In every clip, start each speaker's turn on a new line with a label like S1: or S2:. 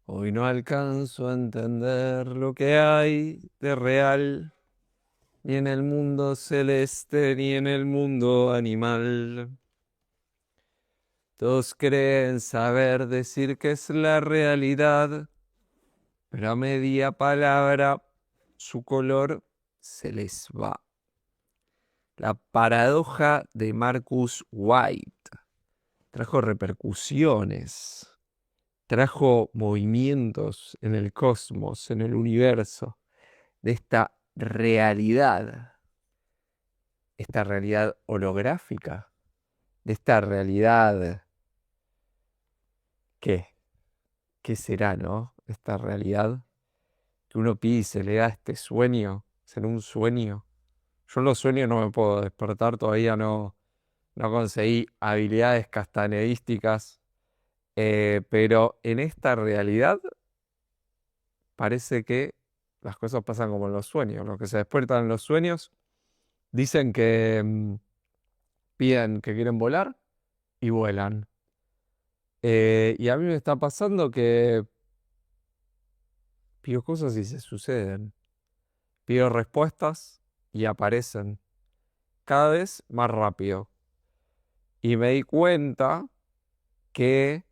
S1: Hoy no alcanzo a entender lo que hay de real, ni en el mundo celeste, ni en el mundo animal. Todos creen saber decir que es la realidad, pero a media palabra su color se les va. La paradoja de Marcus White trajo repercusiones, trajo movimientos en el cosmos, en el universo, de esta realidad holográfica, de esta realidad, ¿qué? ¿Qué será, no? Esta realidad que uno pide y se le da este sueño, ¿será un sueño? Yo en los sueños no me puedo despertar, todavía no conseguí habilidades castanedísticas, pero en esta realidad parece que las cosas pasan como en los sueños. Los que se despiertan en los sueños dicen que piden que quieren volar y vuelan. Y a mí me está pasando que pido cosas y se suceden. Pido respuestas y aparecen cada vez más rápido. Y me di cuenta que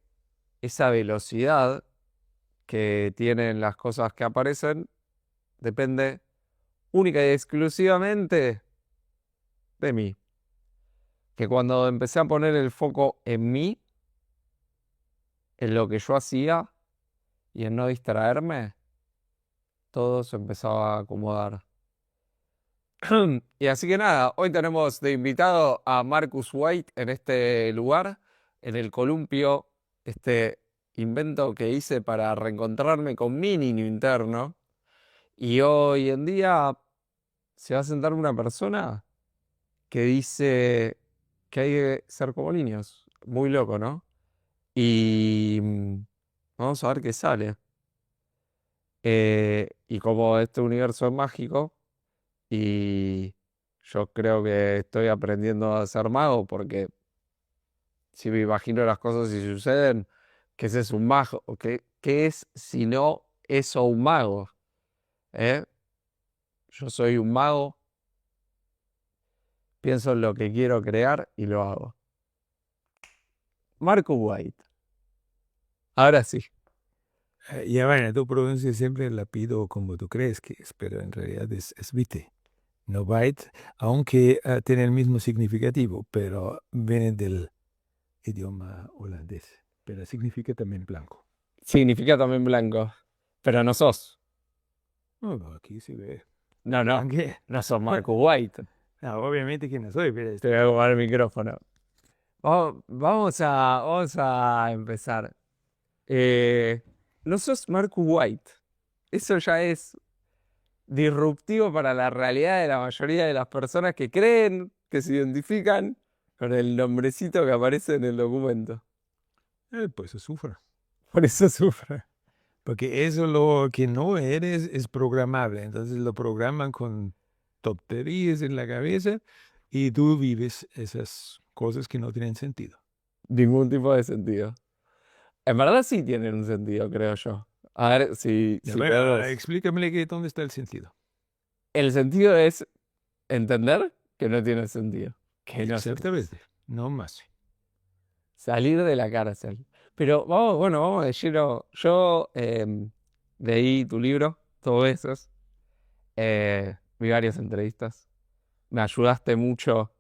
S1: esa velocidad que tienen las cosas que aparecen depende única y exclusivamente de mí. Que cuando empecé a poner el foco en mí, en lo que yo hacía y en no distraerme, todo se empezaba a acomodar. Y así que nada, hoy tenemos de invitado a Marcus White en este lugar, en el columpio, este invento que hice para reencontrarme con mi niño interno. Y hoy en día se va a sentar una persona que dice que hay que ser como niños. Muy loco, ¿no? Y vamos a ver qué sale. Y como este universo es mágico, y yo creo que estoy aprendiendo a ser mago porque si me imagino las cosas y suceden, que ese es un mago. ¿Qué es si no eso un mago? ¿Eh? Yo soy un mago, pienso en lo que quiero crear y lo hago. Marco White. Ahora sí.
S2: Ya bueno, tú pronuncias siempre el apellido como tú crees que es, pero en realidad es Vite, no White, aunque tiene el mismo significativo, pero viene del idioma holandés, pero significa también blanco.
S1: Significa también blanco. Pero no sos.
S2: No, no, aquí se ve.
S1: No, no.
S2: Aunque,
S1: No sos Marco White.
S2: no, obviamente que no soy, pero
S1: Te voy a ocupar el micrófono. Vamos a empezar. Eh, no sos Marcus White. Eso ya es disruptivo para la realidad de la mayoría de las personas que creen, que se identifican con el nombrecito que aparece en el documento.
S2: pues se sufra.
S1: Por eso sufre.
S2: Porque eso lo que no eres es programable. Entonces lo programan con tonterías en la cabeza y tú vives esas cosas que no tienen sentido.
S1: Ningún tipo de sentido. En verdad sí tienen un sentido, creo yo. A ver
S2: Ya,
S1: si
S2: bueno,
S1: vemos.
S2: explícame que dónde está el sentido.
S1: El sentido es entender que no tiene sentido. Que no sé.
S2: Exactamente, no más.
S1: Salir de la cárcel. Pero vamos, bueno, vamos de lleno. Yo leí tu libro, todo eso. Vi varias entrevistas. Me ayudaste mucho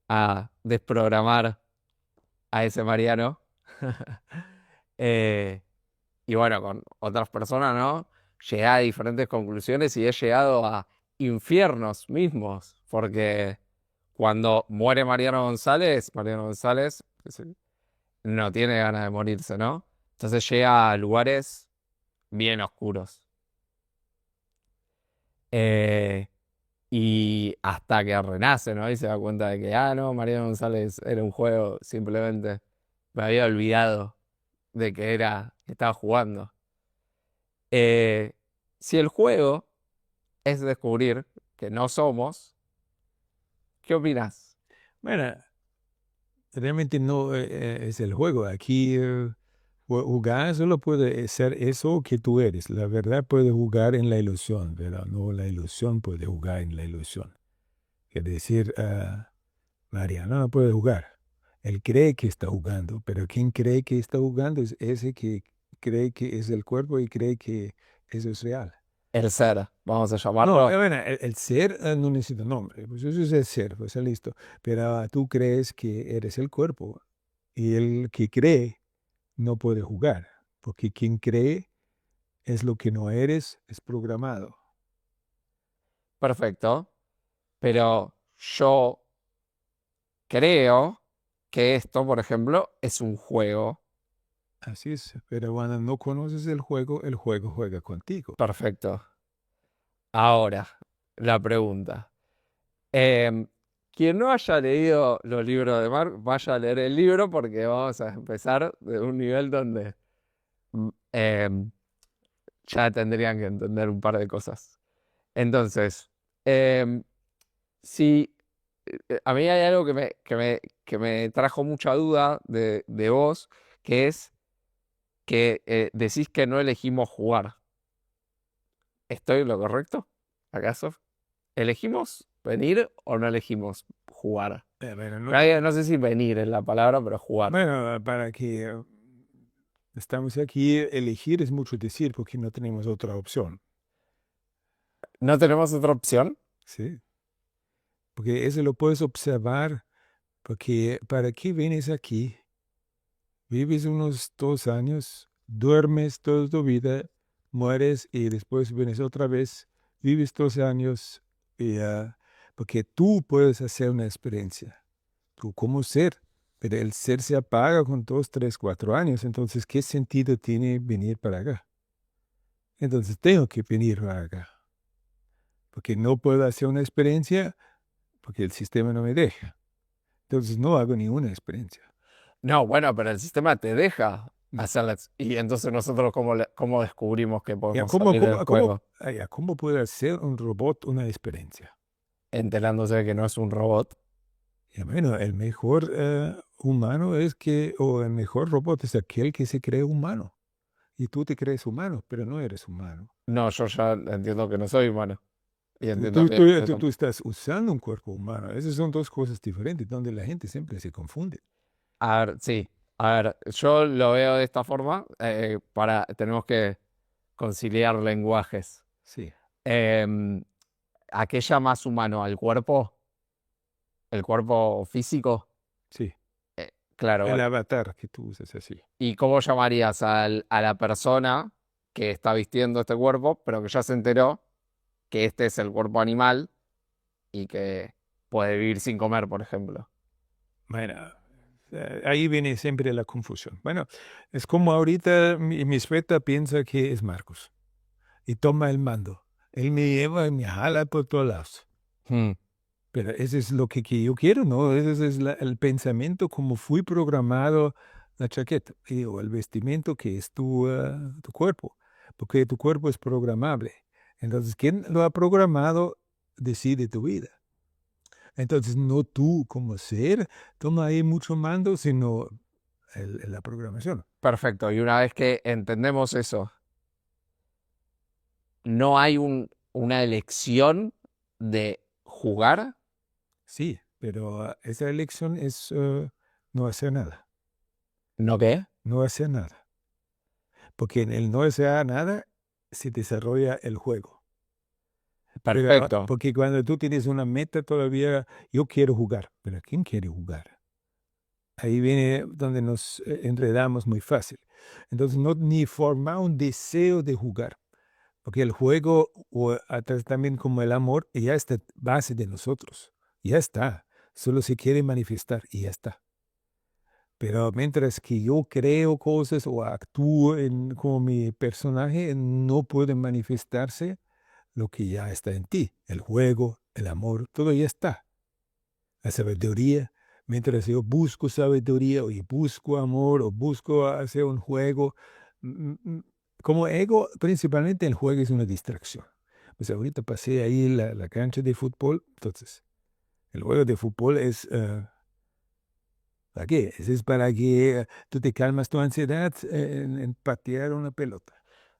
S1: a desprogramar a ese Mariano. Eh, y bueno, con otras personas, ¿no? Llegué a diferentes conclusiones y he llegado a infiernos mismos. Porque cuando muere Mariano González no tiene ganas de morirse, ¿no? Entonces llega a lugares bien oscuros. Eh, y hasta que renace, ¿no? Y se da cuenta de que, no, Mariano González era un juego, simplemente me había olvidado de que estaba jugando. Eh, si el juego es descubrir que no somos, ¿qué opinas?
S2: Bueno, realmente no es el juego. Aquí Jugar solo puede ser eso que tú eres. La verdad puede jugar en la ilusión, pero no la ilusión puede jugar en la ilusión. Es decir, Mariano no puede jugar. Él cree que está jugando, pero quien cree que está jugando es ese que cree que es el cuerpo y cree que eso es real.
S1: El ser, vamos a
S2: No,
S1: llamarlo.
S2: bueno, el ser no necesita nombre, pues eso es el ser, pues listo. Pero tú crees que eres el cuerpo y el que cree no puede jugar, porque quien cree es lo que no eres, es programado.
S1: Perfecto. Pero yo creo que esto, por ejemplo, es un juego.
S2: Así es, pero cuando no conoces el juego juega contigo.
S1: Perfecto. Ahora, la pregunta. Em, quien no haya leído los libros de Mark, vaya a leer el libro porque vamos a empezar de un nivel donde mm, em, ya tendrían que entender un par de cosas. Entonces, em, si a mí hay algo que me trajo mucha duda de vos, que es que decís que no elegimos jugar. ¿Estoy en lo correcto? ¿Acaso? ¿Elegimos venir o no elegimos jugar?
S2: Bueno, no,
S1: No sé si venir es la palabra, pero jugar.
S2: bueno, para que estamos aquí, elegir es mucho decir porque no tenemos otra opción,
S1: ¿No tenemos otra opción?
S2: ¿sí? Porque eso lo puedes observar, porque ¿para qué vienes aquí? Vives unos 2 años, duermes toda tu vida, mueres y después vienes otra vez, vives 2 años, y, porque tú puedes hacer una experiencia, tú como ser, pero el ser se apaga con 2, 3, 4 años, entonces, ¿qué sentido tiene venir para acá? Entonces, tengo que venir para acá, porque no puedo hacer una experiencia, porque el sistema no me deja. Entonces, no hago ninguna experiencia.
S1: No, bueno, pero el sistema te deja
S2: No.
S1: hacerlas. Y entonces nosotros, ¿cómo descubrimos que
S2: Ya,
S1: podemos salir del juego?
S2: ¿cómo puede hacer un robot una experiencia?
S1: Enterándose de que no es un robot.
S2: Ya, bueno, el mejor humano o el mejor robot es aquel que se cree humano. Y tú te crees humano, pero no eres humano.
S1: No, yo ya entiendo que no soy humano. Y
S2: Tú,
S1: entiendo
S2: tú-
S1: que
S2: tú- tú- tú estás usando un cuerpo humano. Esas son dos cosas diferentes, donde la gente siempre se confunde.
S1: A ver, sí. A ver, yo lo veo de esta forma. Tenemos que conciliar lenguajes.
S2: Sí,
S1: Em, ¿A qué llamas humano? ¿Al cuerpo? ¿El cuerpo físico?
S2: sí.
S1: Claro,
S2: El
S1: bueno.
S2: avatar que tú usas así.
S1: ¿Y cómo llamarías a la persona que está vistiendo este cuerpo, pero que ya se enteró que este es el cuerpo animal y que puede vivir sin comer, por ejemplo?
S2: Bueno, ahí viene siempre la confusión. Bueno, es como ahorita mi suegra piensa que es Marcos y toma el mando. Él me lleva y me jala por todos lados.
S1: Hmm.
S2: Pero eso es lo que yo quiero, ¿no? Ese es el pensamiento como fui programado la chaqueta o el vestimento que es tu cuerpo, porque tu cuerpo es programable. Entonces, quien lo ha programado decide tu vida. Entonces, no tú como ser toma ahí mucho mando, sino la programación.
S1: Perfecto. Y una vez que entendemos eso, no hay una elección de jugar.
S2: Sí, pero esa elección es no hacer nada,
S1: ¿No qué?
S2: no hacer nada. Porque en el no hacer nada se desarrolla el juego. Pero,
S1: Perfecto.
S2: porque cuando tú tienes una meta todavía, yo quiero jugar, pero ¿quién quiere jugar? Ahí viene donde nos enredamos muy fácil. Entonces, no ni formar un deseo de jugar, porque el juego, o también como el amor, ya está base de nosotros, ya está, solo se quiere manifestar y ya está. Pero mientras que yo creo cosas o actúo como mi personaje, no puede manifestarse lo que ya está en ti. El juego, el amor, todo ya está. La sabiduría, mientras yo busco sabiduría o yo busco amor o busco hacer un juego, mm, mm, como ego, principalmente el juego es una distracción. Pues ahorita pasé ahí la cancha de fútbol, entonces el juego de fútbol es ¿Para qué? Eso es para que tú te calmas tu ansiedad en patear una pelota.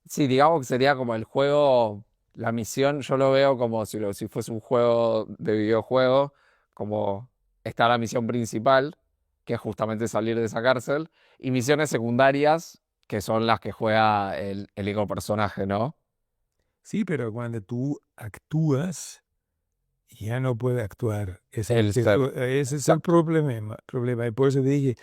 S1: Sí, digamos que sería como el juego, la misión, yo lo veo como si fuese un juego de videojuego, como está la misión principal, que es justamente salir de esa cárcel, y misiones secundarias, que son las que juega el ego personaje, ¿no?
S2: Sí, pero cuando tú actúas, ya no puede actuar ese
S1: El
S2: ese
S1: ser.
S2: ese es el
S1: Exacto.
S2: problema. Y por eso dije,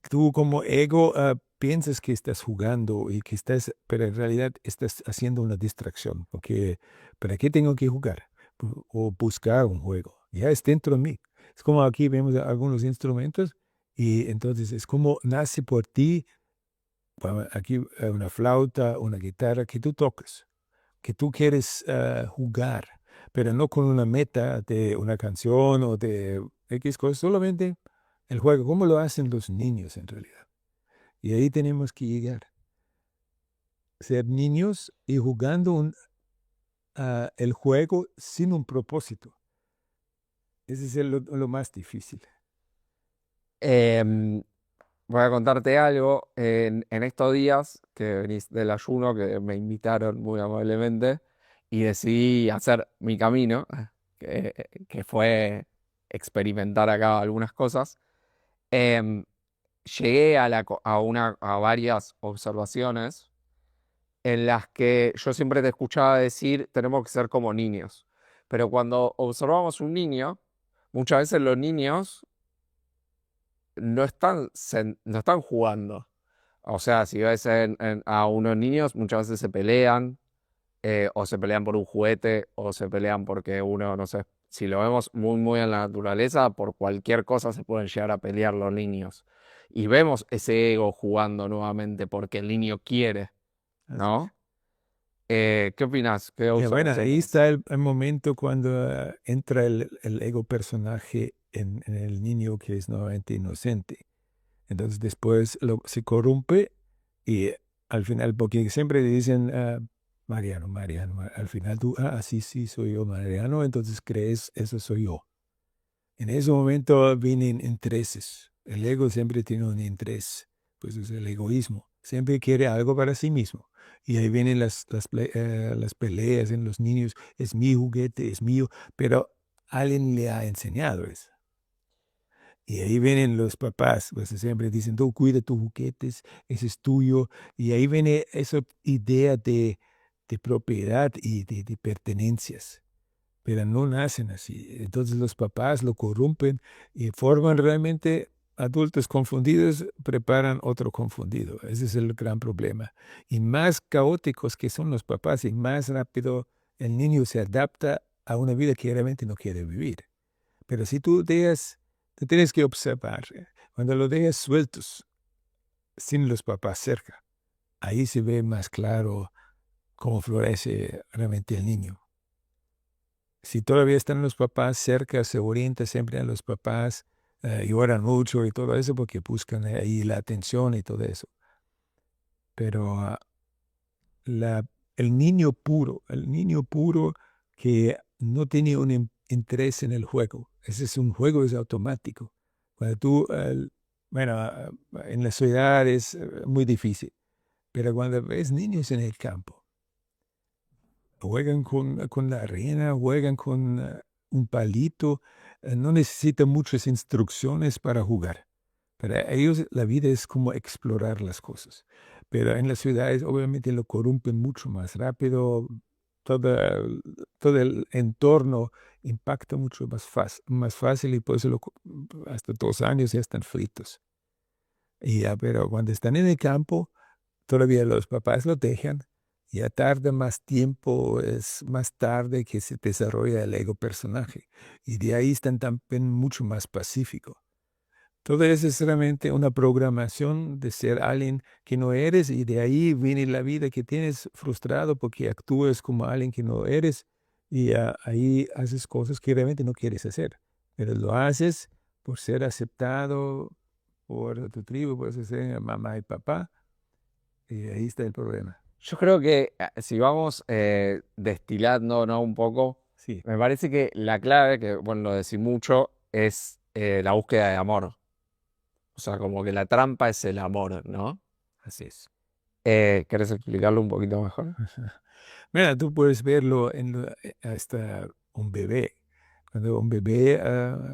S2: tú como ego piensas que estás jugando y que estás, pero en realidad estás haciendo una distracción, porque ¿para qué tengo que jugar? O buscar un juego. Ya es dentro de mí. Es como aquí vemos algunos instrumentos y entonces es como nace por ti, bueno, aquí una flauta, una guitarra que tú toques que tú quieres jugar, pero no con una meta de una canción o de X cosas, solamente el juego, como lo hacen los niños en realidad. Y ahí tenemos que llegar, ser niños y jugando el juego sin un propósito. Ese es lo más difícil.
S1: Em, Voy a contarte algo. En estos días que venís del ayuno, que me invitaron muy amablemente, y decidí hacer mi camino, que fue experimentar acá algunas cosas, em, llegué a varias observaciones en las que yo siempre te escuchaba decir, tenemos que ser como niños. Pero cuando observamos un niño, muchas veces los niños no están jugando. O sea, si ves a unos niños, muchas veces se pelean, o se pelean por un juguete, o se pelean porque uno, no sé, si lo vemos muy, muy en la naturaleza, por cualquier cosa se pueden llegar a pelear los niños. Y vemos ese ego jugando nuevamente porque el niño quiere,
S2: Así es.
S1: ¿no? ¿Qué opinas? ¿Qué
S2: Y bueno,
S1: observación
S2: ahí
S1: tenés?
S2: está el momento cuando entra el ego personaje en el niño que es nuevamente inocente. Entonces después se corrompe y al final, porque siempre dicen, Mariano, Mariano, al final tú, sí, sí, soy yo, Mariano, entonces crees, eso soy yo. En ese momento vienen intereses. El ego siempre tiene un interés, pues es el egoísmo. Siempre quiere algo para sí mismo. Y ahí vienen las peleas en los niños, es mi juguete, es mío, pero alguien le ha enseñado eso. Y ahí vienen los papás, pues siempre dicen, tú cuida tus juguetes, ese es tuyo. Y ahí viene esa idea de propiedad y de pertenencias, pero no nacen así. Entonces los papás lo corrompen y forman realmente adultos confundidos, preparan otro confundido. Ese es el gran problema. Y más caóticos que son los papás y más rápido el niño se adapta a una vida que realmente no quiere vivir. Pero si tú tienes que observar, cuando lo dejas sueltos, sin los papás cerca, ahí se ve más claro cómo florece realmente el niño. Si todavía están los papás cerca, se orienta siempre a los papás, lloran mucho y todo eso porque buscan ahí la atención y todo eso. Pero la, el niño puro que no tiene un interés en el juego. Ese es un juego, es automático. Cuando tú, bueno, en la ciudad es muy difícil, pero cuando ves niños en el campo, juegan con la arena, juegan con un palito, no necesitan muchas instrucciones para jugar. Para ellos la vida es como explorar las cosas. Pero en las ciudades obviamente lo corrompen mucho más rápido, todo, todo el entorno impacta mucho más fácil y por eso hasta 2 años ya están fritos. Y ya, pero cuando están en el campo, todavía los papás lo dejan, ya tarda más tiempo, es más tarde que se desarrolla el ego personaje. Y de ahí están también mucho más pacíficos. Todo eso es realmente una programación de ser alguien que no eres y de ahí viene la vida que tienes frustrado porque actúas como alguien que no eres y ahí haces cosas que realmente no quieres hacer, pero lo haces por ser aceptado por tu tribu, por ser mamá y papá y ahí está el problema.
S1: Yo creo que si vamos destilando, ¿no? Un poco,
S2: Sí,
S1: me parece que la clave, que bueno, lo decís mucho, es la búsqueda de amor. O sea, como que la trampa es el amor, ¿no?
S2: Así es.
S1: ¿Querés explicarlo un poquito mejor?
S2: Mira, tú puedes verlo hasta un bebé. Cuando un bebé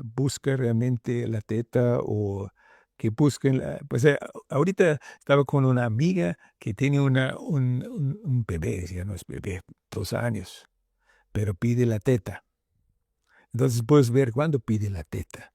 S2: busca realmente la teta o que busquen, pues ahorita estaba con una amiga que tiene un bebé, ya no es bebé, 2 años, pero pide la teta. Entonces puedes ver cuándo pide la teta.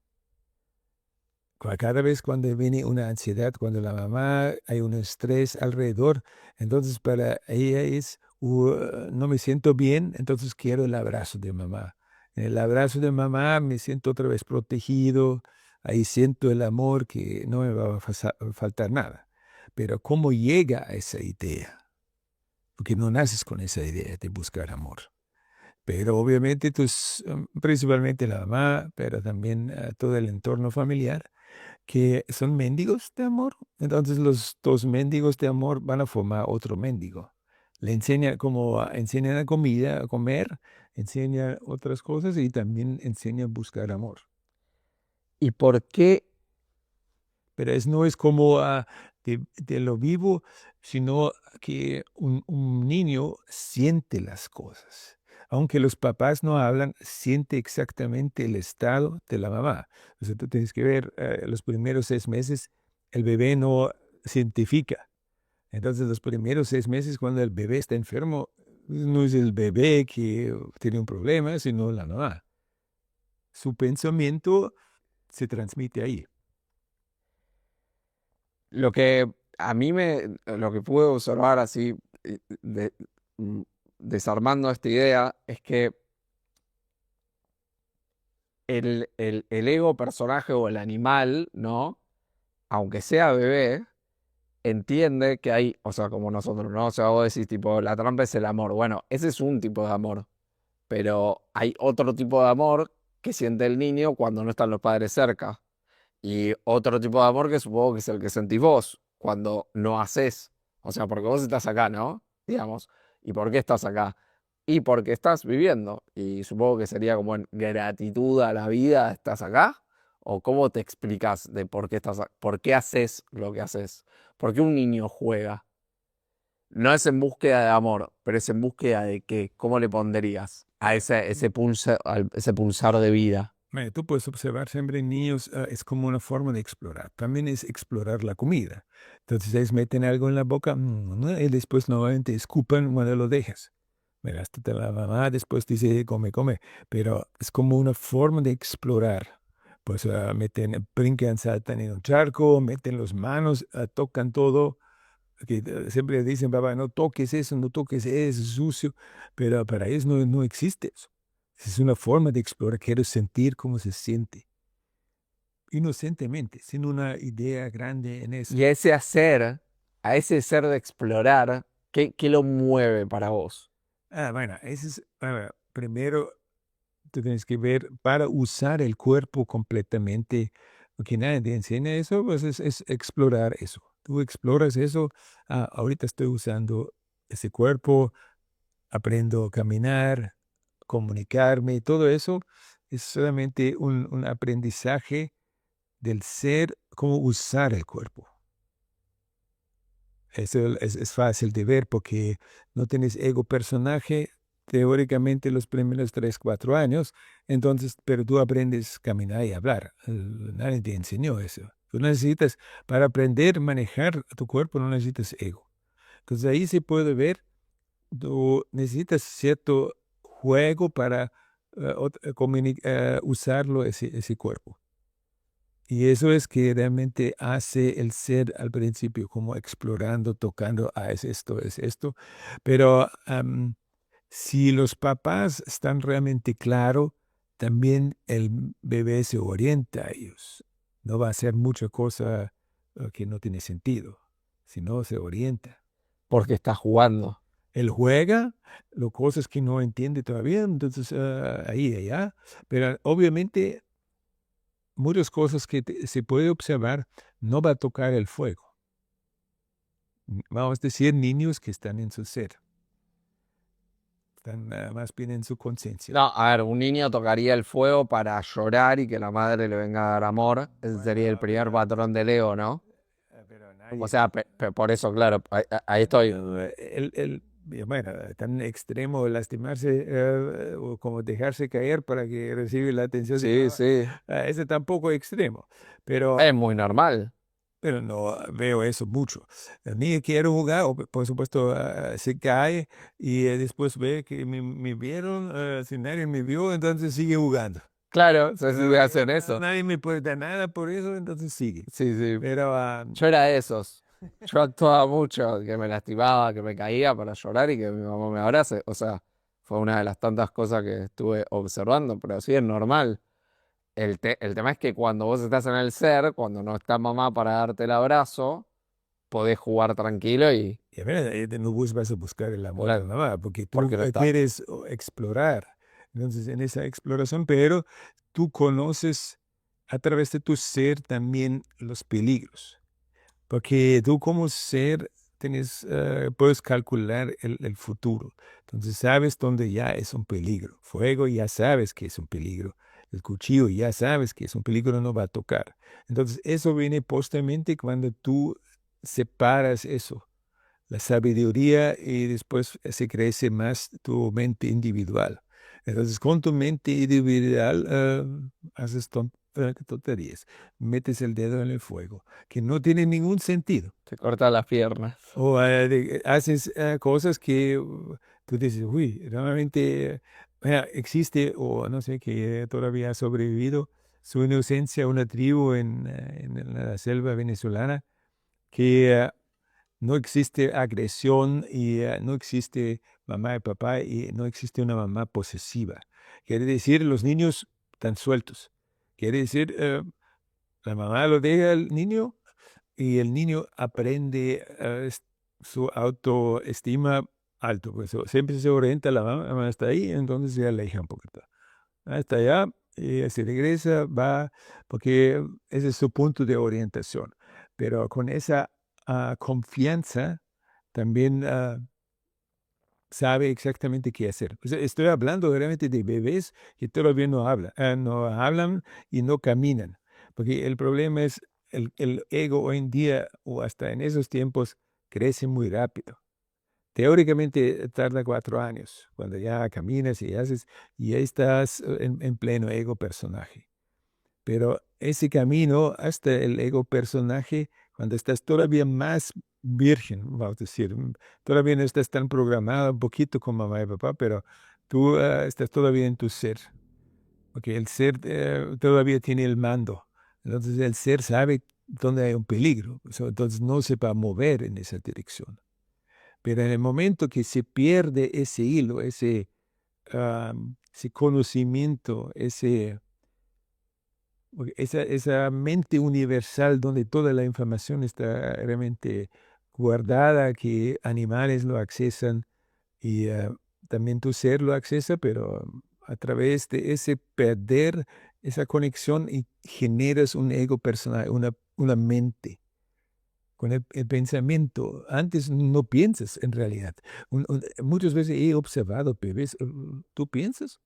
S2: Cada vez cuando viene una ansiedad, cuando la mamá hay un estrés alrededor, entonces para ella es, no me siento bien, entonces quiero el abrazo de mamá. En el abrazo de mamá me siento otra vez protegido, ahí siento el amor que no me va a faltar nada. Pero ¿cómo llega a esa idea? Porque no naces con esa idea de buscar amor. Pero obviamente principalmente la mamá, pero también todo el entorno familiar que son mendigos de amor. Entonces los dos mendigos de amor van a formar otro mendigo. Le enseña como enseñan a comida, a comer, enseña otras cosas y también enseña a buscar amor.
S1: ¿Y por qué?
S2: Pero no es como de lo vivo, sino que un niño siente las cosas. Aunque los papás no hablan, siente exactamente el estado de la mamá. O sea, tú tienes que ver los primeros 6 meses, el bebé no cientifica. Entonces, los primeros 6 meses, cuando el bebé está enfermo, no es el bebé que tiene un problema, sino la mamá. Su pensamiento se transmite ahí.
S1: Lo que lo que pude observar así, mm, desarmando esta idea, es que el ego personaje o el animal, ¿no? Aunque sea bebé, entiende que hay, o sea, como nosotros, ¿no? O sea, vos decís, tipo, la trampa es el amor. Bueno, ese es un tipo de amor, pero hay otro tipo de amor que siente el niño cuando no están los padres cerca. Y otro tipo de amor que supongo que es el que sentís vos cuando no haces. O sea, porque vos estás acá, ¿no? Digamos. ¿Y por qué estás acá? Y porque estás viviendo. Y supongo que sería como en gratitud a la vida, ¿estás acá? ¿O cómo te explicas de por qué por qué haces lo que haces? ¿Por qué un niño juega? No es en búsqueda de amor, pero es en búsqueda de qué. ¿Cómo le pondrías a ese pulsar de vida?
S2: Tú puedes observar siempre en niños, es como una forma de explorar. También es explorar la comida. Entonces ellos meten algo en la boca ¿no? Y después nuevamente escupan cuando lo dejas. Mira, hasta la mamá después dice, come, come. Pero es como una forma de explorar. Pues meten, brincan, saltan en un charco, meten las manos, tocan todo. Que siempre dicen, papá, no toques eso, no toques eso, es sucio. Pero para ellos no existe eso. Es una forma de explorar, quiero sentir cómo se siente, inocentemente, sin una idea grande en eso.
S1: Y a ese hacer, a ese ser de explorar, ¿qué lo mueve para vos?
S2: Bueno, ese es, primero, tú tienes que ver para usar el cuerpo completamente, porque nadie te enseña eso, pues es explorar eso. Tú exploras eso, ahorita estoy usando ese cuerpo, aprendo a caminar, comunicarme, todo eso es solamente un aprendizaje del ser, cómo usar el cuerpo. Eso es fácil de ver porque no tienes ego personaje teóricamente los primeros 3, 4 años, entonces, pero tú aprendes a caminar y hablar. Nadie te enseñó eso. Tú necesitas, para aprender a manejar tu cuerpo, no necesitas ego. Entonces ahí se puede ver, tú necesitas cierto juego para usarlo, ese cuerpo. Y eso es que realmente hace el ser al principio, como explorando, tocando, es esto, es esto. Pero si los papás están realmente claros, también el bebé se orienta a ellos. No va a hacer mucha cosa que no tiene sentido, sino se orienta.
S1: Porque estás jugando.
S2: Él juega, lo cosas que no entiende todavía, entonces ahí, allá. Pero obviamente muchas cosas que se puede observar, no va a tocar el fuego. Vamos a decir niños que están en su ser. están más bien en su conciencia.
S1: No, a ver, un niño tocaría el fuego para llorar y que la madre le venga a dar amor. Ese sería el
S2: Bueno,
S1: primer patrón del ego, ¿no?
S2: pero
S1: O
S2: nadie,
S1: sea, por eso, claro, ahí estoy.
S2: bueno, tan extremo lastimarse o como dejarse caer para que reciba la atención de
S1: Sí,
S2: mamá,
S1: sí.
S2: ese tampoco extremo, pero,
S1: Es muy normal.
S2: pero no veo eso mucho. El niño quiere jugar, o por supuesto se cae y después ve que me vieron, si nadie me vio, entonces sigue jugando.
S1: Claro, se sí, hacen eso.
S2: Nadie me puede dar nada por eso, entonces sigue.
S1: Sí, sí.
S2: Pero
S1: Yo era de esos. Yo actuaba mucho, que me lastimaba, que me caía para llorar y que mi mamá me abrace. O sea, fue una de las tantas cosas que estuve observando, pero sí es normal. El tema es que cuando vos estás en el ser, cuando no está mamá para darte el abrazo, podés jugar tranquilo y
S2: y a ver, no vas a buscar el amor de
S1: claro,
S2: mamá, porque tú
S1: porque no está.
S2: quieres explorar. Entonces, en esa exploración, pero tú conoces a través de tu ser también los peligros, porque tú como ser puedes calcular el futuro. Entonces, sabes dónde ya es un peligro. Fuego ya sabes que es un peligro. El cuchillo ya sabes que es un peligro, no va a tocar. Entonces, eso viene postamente cuando tú separas eso la sabiduría y después se crece más tu mente individual. Entonces, con tu mente individual haces tonterías, metes el dedo en el fuego, que no tiene ningún sentido.
S1: Te corta las piernas.
S2: O haces cosas que tú dices, uy, realmente existe, o no sé, que todavía ha sobrevivido su inocencia, una tribu en la selva venezolana que no existe agresión y no existe mamá y papá y no existe una mamá posesiva. Quiere decir, los niños están sueltos. Quiere decir, la mamá lo deja al niño y el niño aprende su autoestima alto. Pues siempre se orienta la mamá hasta ahí, entonces se aleja un poquito. Hasta allá, y se regresa, va, porque ese es su punto de orientación. Pero con esa confianza también sabe exactamente qué hacer. O sea, estoy hablando realmente de bebés que todavía no hablan y no caminan. Porque el problema es el ego hoy en día o hasta en esos tiempos crece muy rápido. Teóricamente tarda 4 años, cuando ya caminas y haces, y ahí estás en pleno ego personaje. Pero ese camino hasta el ego personaje, cuando estás todavía más virgen, vamos a decir, todavía no estás tan programado, un poquito con mamá y papá, pero tú estás todavía en tu ser, porque el ser todavía tiene el mando. Entonces el ser sabe dónde hay un peligro, entonces no se va a mover en esa dirección. Pero en el momento que se pierde ese hilo, ese conocimiento, esa mente universal donde toda la información está realmente guardada, que animales lo accesan y también tu ser lo accesa, pero a través de ese perder esa conexión y generas un ego personal, una mente con el pensamiento. Antes no piensas en realidad. Muchas veces he observado bebés, ¿tú piensas?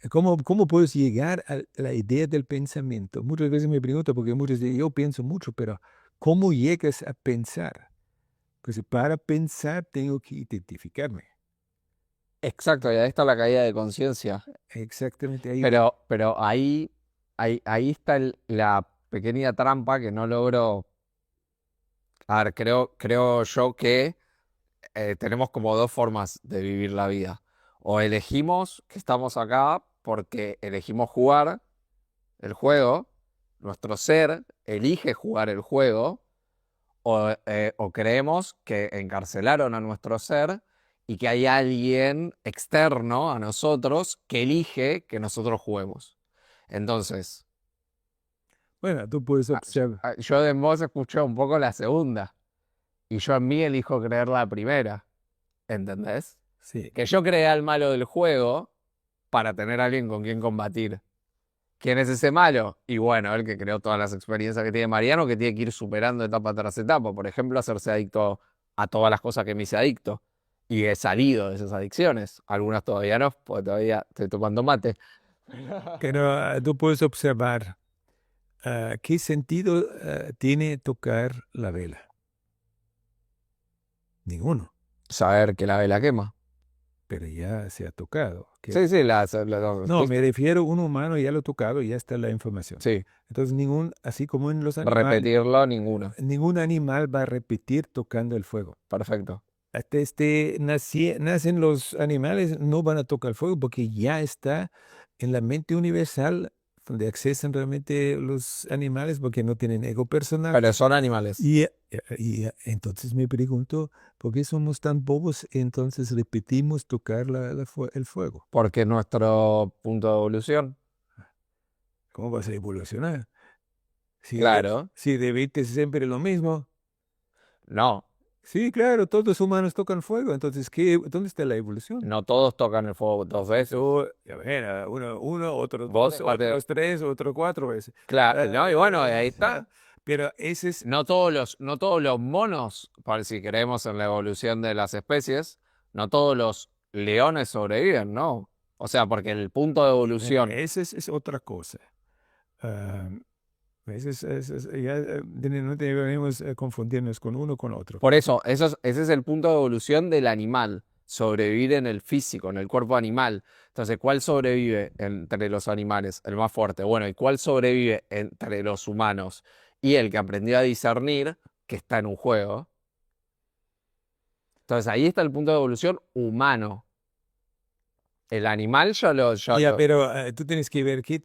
S2: ¿Cómo puedes llegar a la idea del pensamiento? Muchas veces me pregunto, porque muchas veces yo pienso mucho, pero ¿cómo llegas a pensar? Pues para pensar tengo que identificarme.
S1: Exacto, y ahí está la caída de conciencia.
S2: Exactamente ahí.
S1: Pero ahí está la pequeña trampa que no logro. A ver, creo yo que tenemos como dos formas de vivir la vida. O elegimos que estamos acá porque elegimos jugar el juego, nuestro ser elige jugar el juego, o creemos que encarcelaron a nuestro ser y que hay alguien externo a nosotros que elige que nosotros juguemos. Entonces,
S2: Bueno, tú puedes observar.
S1: yo de vos escuché un poco la segunda y yo en mí elijo creer la primera, ¿entendés?
S2: Sí.
S1: Que yo creé al malo del juego para tener a alguien con quien combatir. ¿Quién es ese malo? Y bueno, el que creó todas las experiencias que tiene Mariano, que tiene que ir superando etapa tras etapa. Por ejemplo, hacerse adicto a todas las cosas que me hice adicto. Y he salido de esas adicciones. Algunas todavía no, porque todavía estoy tomando mate.
S2: Pero tú puedes observar qué sentido tiene tocar la vela. Ninguno,
S1: Saber que la vela quema.
S2: pero ya se ha tocado.
S1: Sí, sí,
S2: No, me refiero a un humano, ya lo ha tocado, ya está la información.
S1: sí,
S2: Entonces, así como en los animales,
S1: repetirlo, ninguno.
S2: ningún animal va a repetir tocando el fuego.
S1: Perfecto.
S2: Hasta nacen los animales, no van a tocar el fuego porque ya está en la mente universal donde accesan realmente los animales porque no tienen ego personal.
S1: Pero son animales.
S2: Y entonces me pregunto, ¿por qué somos tan bobos? Entonces repetimos tocar el fuego.
S1: Porque nuestro punto de evolución.
S2: ¿Cómo vas a evolucionar?
S1: Claro.
S2: Si repites siempre lo mismo.
S1: No,
S2: Sí, claro, todos los humanos tocan fuego. Entonces, ¿dónde está la evolución?
S1: no todos tocan el fuego 2 veces.
S2: A ver, uno, otros
S1: Vos,
S2: dos, otros tres, otros 4 veces.
S1: claro, no, y bueno, ahí está.
S2: Pero ese es...
S1: No todos los monos, para si creemos en la evolución de las especies, no todos los leones sobreviven, ¿no? O sea, porque el punto de evolución.
S2: Esa es otra cosa. Ah, ya no debemos confundirnos con uno con otro.
S1: Por eso, ese es el punto de evolución del animal. Sobrevivir en el físico, en el cuerpo animal. Entonces, ¿cuál sobrevive entre los animales? El más fuerte. Bueno, ¿y cuál sobrevive entre los humanos? Y el que aprendió a discernir, que está en un juego. Entonces, ahí está el punto de evolución humano. El animal
S2: Pero tú tienes que ver que...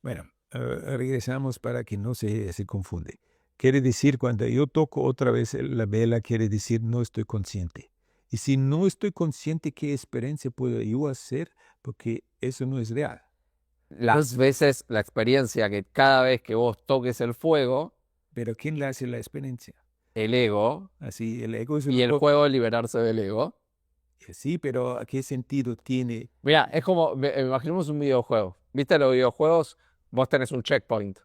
S2: Bueno, regresamos para que no se confunde. Quiere decir, cuando yo toco otra vez la vela, quiere decir no estoy consciente. Y si no estoy consciente, ¿qué experiencia puedo yo hacer? Porque eso no es real.
S1: Las veces, la experiencia que cada vez que vos toques el fuego,
S2: Pero ¿quién le hace la experiencia?
S1: el ego,
S2: Así, el ego es
S1: y el juego es liberarse del ego.
S2: Sí, pero ¿a qué sentido tiene?
S1: Mira, es como, imaginemos un videojuego. ¿Viste los videojuegos? Vos tenés un checkpoint.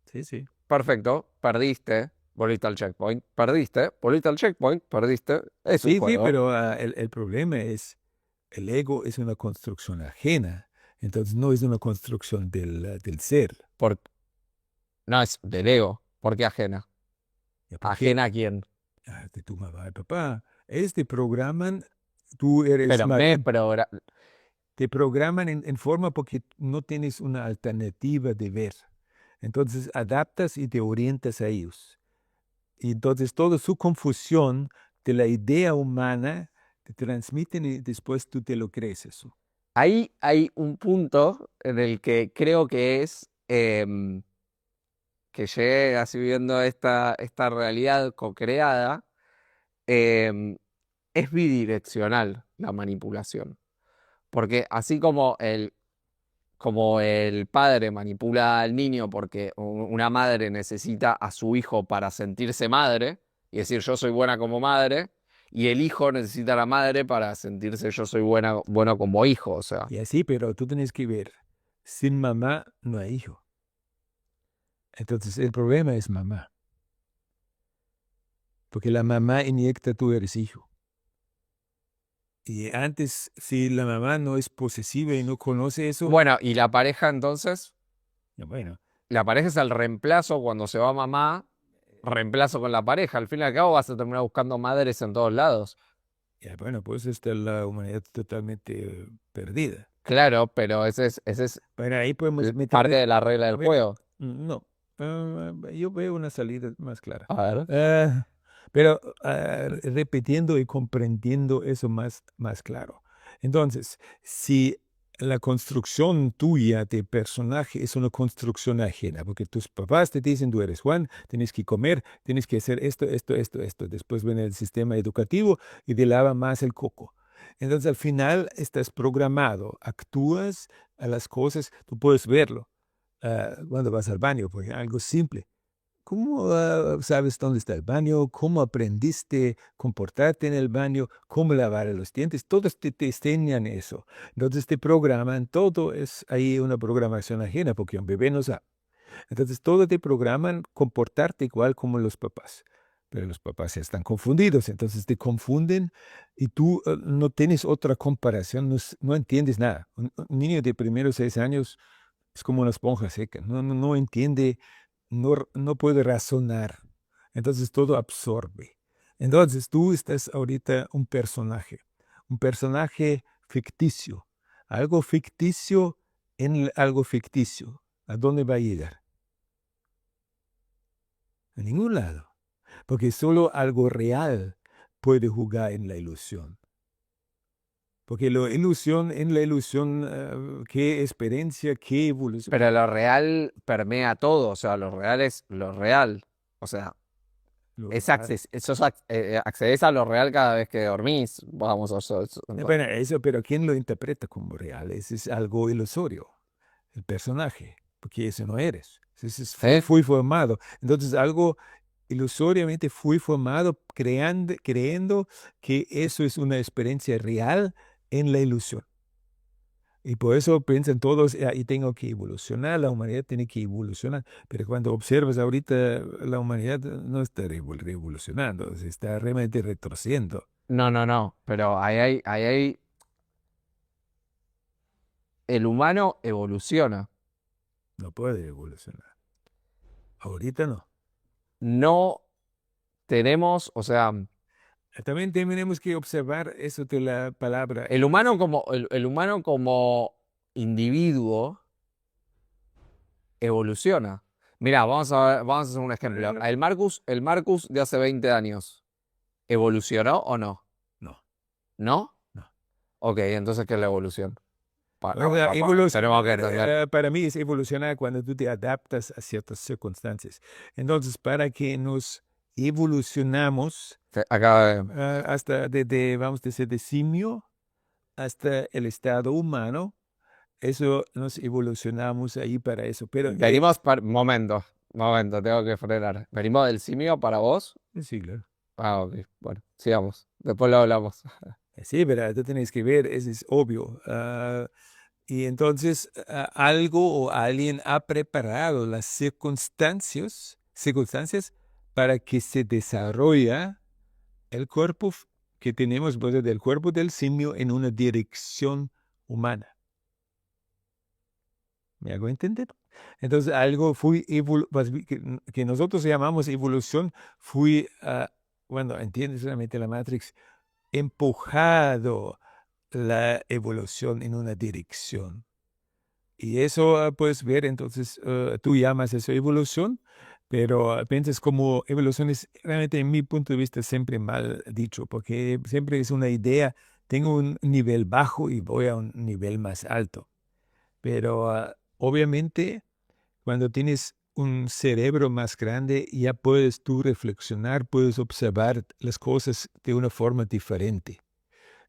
S2: Sí, sí.
S1: Perfecto, perdiste, volviste al checkpoint, perdiste, volviste al checkpoint, perdiste. Es un
S2: Sí,
S1: juego.
S2: pero el problema es, el ego es una construcción ajena, entonces no es una construcción del ser.
S1: No, es del ego. ¿Por qué ajena?
S2: ¿Ya por qué?
S1: ¿Ajena a quién?
S2: De tu mamá y papá. Te programan, tú eres
S1: Pero
S2: te programan en forma porque no tienes una alternativa de ver. Entonces adaptas y te orientas a ellos. Y entonces toda su confusión de la idea humana te transmiten y después tú te lo crees eso.
S1: ahí hay un punto en el que creo que es que llegué así viendo esta realidad co-creada, em, es bidireccional la manipulación. Porque así como el padre manipula al niño porque una madre necesita a su hijo para sentirse madre y decir yo soy buena como madre, y el hijo necesita a la madre para sentirse yo soy bueno como hijo, o sea.
S2: Y así, pero tú tienes que ver, sin mamá no hay hijo. Entonces el problema es mamá. Porque la mamá inyecta, tú eres hijo. Y antes, si la mamá no es posesiva y no conoce eso,
S1: Bueno, y la pareja entonces,
S2: bueno,
S1: la pareja es el reemplazo cuando se va mamá, reemplazo con la pareja. Al fin y al cabo vas a terminar buscando madres en todos lados.
S2: bueno, pues está la humanidad totalmente perdida.
S1: Claro, pero ese es
S2: Bueno, ahí podemos meter...
S1: parte de la regla del juego.
S2: No, yo veo una salida más clara.
S1: A ver.
S2: Pero repitiendo y comprendiendo eso más claro. Entonces, si la construcción tuya de personaje es una construcción ajena, porque tus papás te dicen, tú eres Juan, tienes que comer, tienes que hacer esto, esto, esto, esto. Después viene el sistema educativo y te lava más el coco. Entonces, al final estás programado, actúas a las cosas, tú puedes verlo cuando vas al baño, por ejemplo, algo simple. ¿Cómo sabes dónde está el baño? ¿Cómo aprendiste comportarte en el baño? ¿Cómo lavar los dientes? Todos te enseñan eso. Entonces te programan, todo es ahí una programación ajena porque un bebé no sabe. Entonces todo te programan comportarte igual como los papás. pero los papás ya están confundidos, entonces te confunden y tú no tienes otra comparación, no entiendes nada. Un niño de primeros 6 años es como una esponja seca, no entiende, no puede razonar, entonces todo absorbe. Entonces tú estás ahorita un personaje ficticio, algo ficticio en algo ficticio. ¿A dónde va a llegar? A ningún lado. Porque solo algo real puede jugar en la ilusión. Porque en la ilusión, qué experiencia, qué evolución.
S1: Pero lo real permea todo, o sea, lo real es lo real. O sea,
S2: Lo
S1: es
S2: real.
S1: accedes a lo real cada vez que dormís. Vamos,
S2: Bueno, eso, pero ¿quién lo interpreta como real? Ese es algo ilusorio, el personaje, porque eso no eres. Ese
S1: ¿sí?
S2: fui formado. Entonces, algo ilusoriamente fui formado creyendo que eso es una experiencia real en la ilusión. Y por eso piensan todos, y tengo que evolucionar, la humanidad tiene que evolucionar. Pero cuando observas ahorita, la humanidad no está revolucionando, se está realmente retorciendo.
S1: No, no, no. Pero el humano evoluciona.
S2: No puede evolucionar. Ahorita no.
S1: No tenemos, o sea,
S2: También tenemos que observar eso de la palabra.
S1: el humano como individuo evoluciona. Mirá, vamos a hacer un ejemplo. El Marcus de hace 20 años, ¿evolucionó o no?
S2: No,
S1: ¿No?
S2: no.
S1: Ok, entonces, ¿qué es la evolución?
S2: Evolución,
S1: Tenemos que entender.
S2: para mí es evolucionar cuando tú te adaptas a ciertas circunstancias. Entonces, para que nos evolucionamos
S1: Acá,
S2: hasta vamos a decir, de simio hasta el estado humano, eso nos evolucionamos ahí para eso. Pero
S1: momento, tengo que frenar. ¿Venimos del simio para vos?
S2: sí, claro.
S1: Ah, ok, bueno, sigamos. Después lo hablamos.
S2: Sí, pero tú tienes que ver, eso es obvio. Y entonces algo o alguien ha preparado las circunstancias para que se desarrolle el cuerpo que tenemos, pues, del cuerpo del simio en una dirección humana. ¿Me hago entender? Entonces algo que nosotros llamamos evolución, bueno, entiendes solamente la Matrix, empujado la evolución en una dirección. Y eso puedes ver, entonces tú llamas eso evolución, pero piensas como evolución es realmente, en mi punto de vista, siempre mal dicho, porque siempre es una idea, tengo un nivel bajo y voy a un nivel más alto. Pero obviamente, cuando tienes un cerebro más grande, ya puedes tú reflexionar, puedes observar las cosas de una forma diferente.